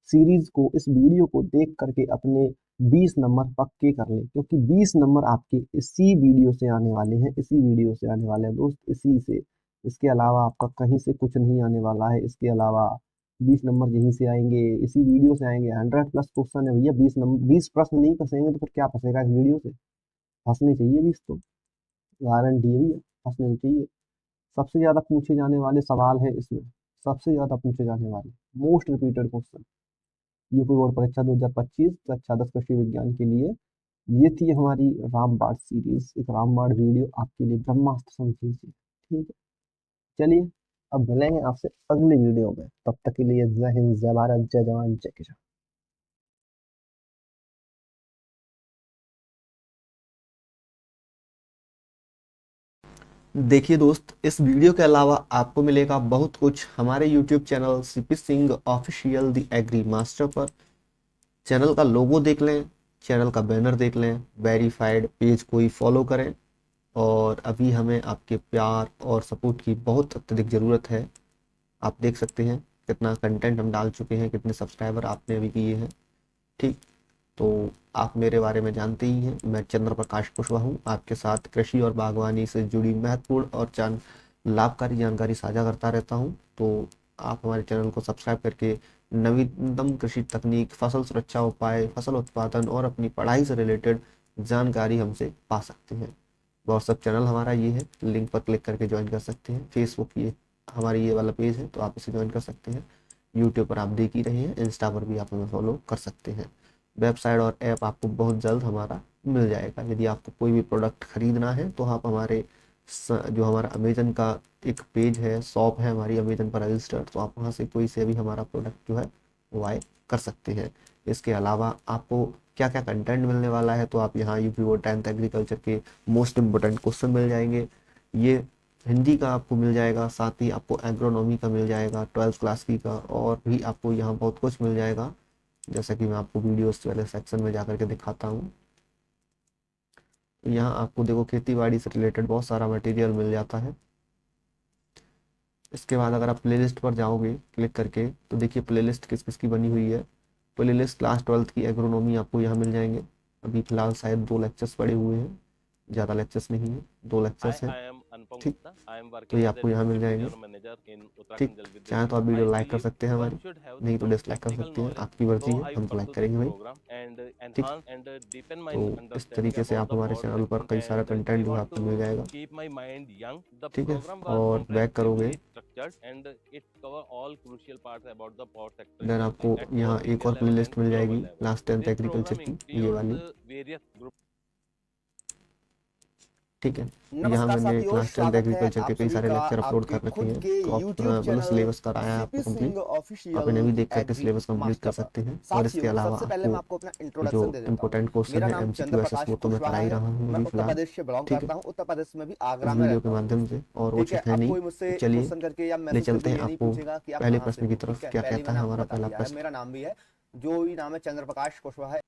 सीरीज को, इस वीडियो को देख करके अपने 20 नंबर पक्के कर ले, क्योंकि 20 नंबर आपके इसी वीडियो से आने वाले हैं, इसी वीडियो से आने वाले हैं दोस्त, इसी से। इसके अलावा आपका कहीं से कुछ नहीं आने वाला है। इसके अलावा 20 नंबर यहीं से आएंगे, इसी वीडियो से आएंगे। 100+ क्वेश्चन है भैया, 20 प्रश्न नहीं फंसेंगे तो फिर क्या फंसेगा इस वीडियो से? फंसने चाहिए 20 तो, गारंटी है भैया, फंसने तो चाहिए। सबसे ज्यादा पूछे जाने वाले सवाल है इसमें, सबसे ज्यादा पूछे जाने वाले most repeated question UP board परीक्षा 2025 कक्षा 10 कृषि विज्ञान के लिए। ये थी हमारी रामबाण सीरीज, एक रामबाण वीडियो आपके लिए, ब्रह्मास्त्र समझ लीजिए। ठीक है, चलिए अब मिलेंगे आपसे अगले वीडियो में, तब तक के लिए जय हिंद, जय भारत, जय जवान, जय किसान। देखिए दोस्त, इस वीडियो के अलावा आपको मिलेगा बहुत कुछ हमारे YouTube channel CP Singh official the agri master पर। चैनल का लोगो देख लें, चैनल का बैनर देख लें, वेरीफाइड पेज को ही फॉलो करें। और अभी हमें आपके प्यार और सपोर्ट की बहुत अत्यधिक ज़रूरत है। आप देख सकते हैं कितना कंटेंट हम डाल चुके हैं, कितने सब्सक्राइबर आपने अभी किए हैं। ठीक, तो आप मेरे बारे में जानते ही हैं, मैं चंद्र प्रकाश कुशवाहा हूँ, आपके साथ कृषि और बागवानी से जुड़ी महत्वपूर्ण और लाभकारी जानकारी साझा करता रहता हूँ। तो आप हमारे चैनल को सब्सक्राइब करके नवीनतम कृषि तकनीक, फसल सुरक्षा उपाय, फसल उत्पादन और अपनी पढ़ाई से रिलेटेड जानकारी हमसे पा सकते हैं। व्हाट्सएप चैनल हमारा ये है, लिंक पर क्लिक करके ज्वाइन कर सकते हैं। फेसबुक ये हमारी ये वाला पेज है, तो आप इसे ज्वाइन कर सकते हैं। यूट्यूब पर आप देख ही रहे हैं, इंस्टा पर भी आप हमें फॉलो कर सकते हैं। वेबसाइट और ऐप आपको बहुत जल्द हमारा मिल जाएगा। यदि आपको कोई भी प्रोडक्ट खरीदना है तो आप हमारे जो हमारा अमेजन का एक पेज है, शॉप है हमारी अमेजन पर रजिस्टर्ड, तो आप वहाँ से कोई से भी हमारा प्रोडक्ट जो है वो बाय कर सकते हैं। इसके अलावा आपको क्या क्या कंटेंट मिलने वाला है, तो आप यहाँ यूपी बोर्ड 10th एग्रीकल्चर के मोस्ट इम्पोर्टेंट क्वेश्चन मिल जाएंगे। ये हिंदी का आपको मिल जाएगा, साथ ही आपको एग्रोनॉमी का मिल जाएगा, 12th क्लास की का, और भी आपको यहाँ बहुत कुछ मिल जाएगा। जैसा कि मैं आपको वीडियोस वाले सेक्शन में जाकर के दिखाता हूँ। यहाँ आपको देखो खेती बाड़ी से रिलेटेड बहुत सारा मटेरियल मिल जाता है। इसके बाद अगर आप प्लेलिस्ट पर जाओगे क्लिक करके, तो देखिए प्लेलिस्ट किस किस की बनी हुई है। प्लेलिस्ट क्लास 12th की एग्रोनॉमी आपको यहाँ मिल जाएंगे। अभी फिलहाल शायद 2 लेक्चर्स पड़े हुए हैं, ज़्यादा लेक्चर्स नहीं है, 2 लेक्चर्स हैं। ठीक, तो ये आपको यहाँ मिल जाएंगे। ठीक, चाहे तो आप वीडियो लाइक कर सकते हैं हमारी, नहीं तो डिसलाइक कर सकते हैं, आपकी मर्जी है, हम तो लाइक करेंगे भाई। ठीक, तो इस तरीके से आप हमारे चैनल पर कई सारा कंटेंट जो है आपको मिल जाएगा। ठीक है, और बैक करोगे देन आपको यहाँ एक और प्लेलिस्ट मिल जाएगी लास्ट 10th एग्रीकल्चर की, ये वाली। ठीक है, यहाँ मैंने क्लास 10th एग्रीकल्चर के कई सारे लेक्चर अपलोड कर रखे हैं, तो आप मतलब सिलेबस कराया है आपको कंप्लीट, आप इन्हें भी देख करके सिलेबस कंप्लीट कर सकते हैं। और इसके अलावा आपको जो इम्पोर्टेंट क्वेश्चन है MCQ SS वो तो मैं करा ही रहा हूँ अभी फिलहाल। ठीक है, इस वीडियो के माध्यम से, और वो चीज़ है नहीं, तो चलिए ले चलते हैं आपको पहले प्रश्न की तरफ। क्या कहता है हमारा पहला प्रश्न? मेरा नाम भी है, जो भी नाम है चंद्र प्रकाश कुशवाहा,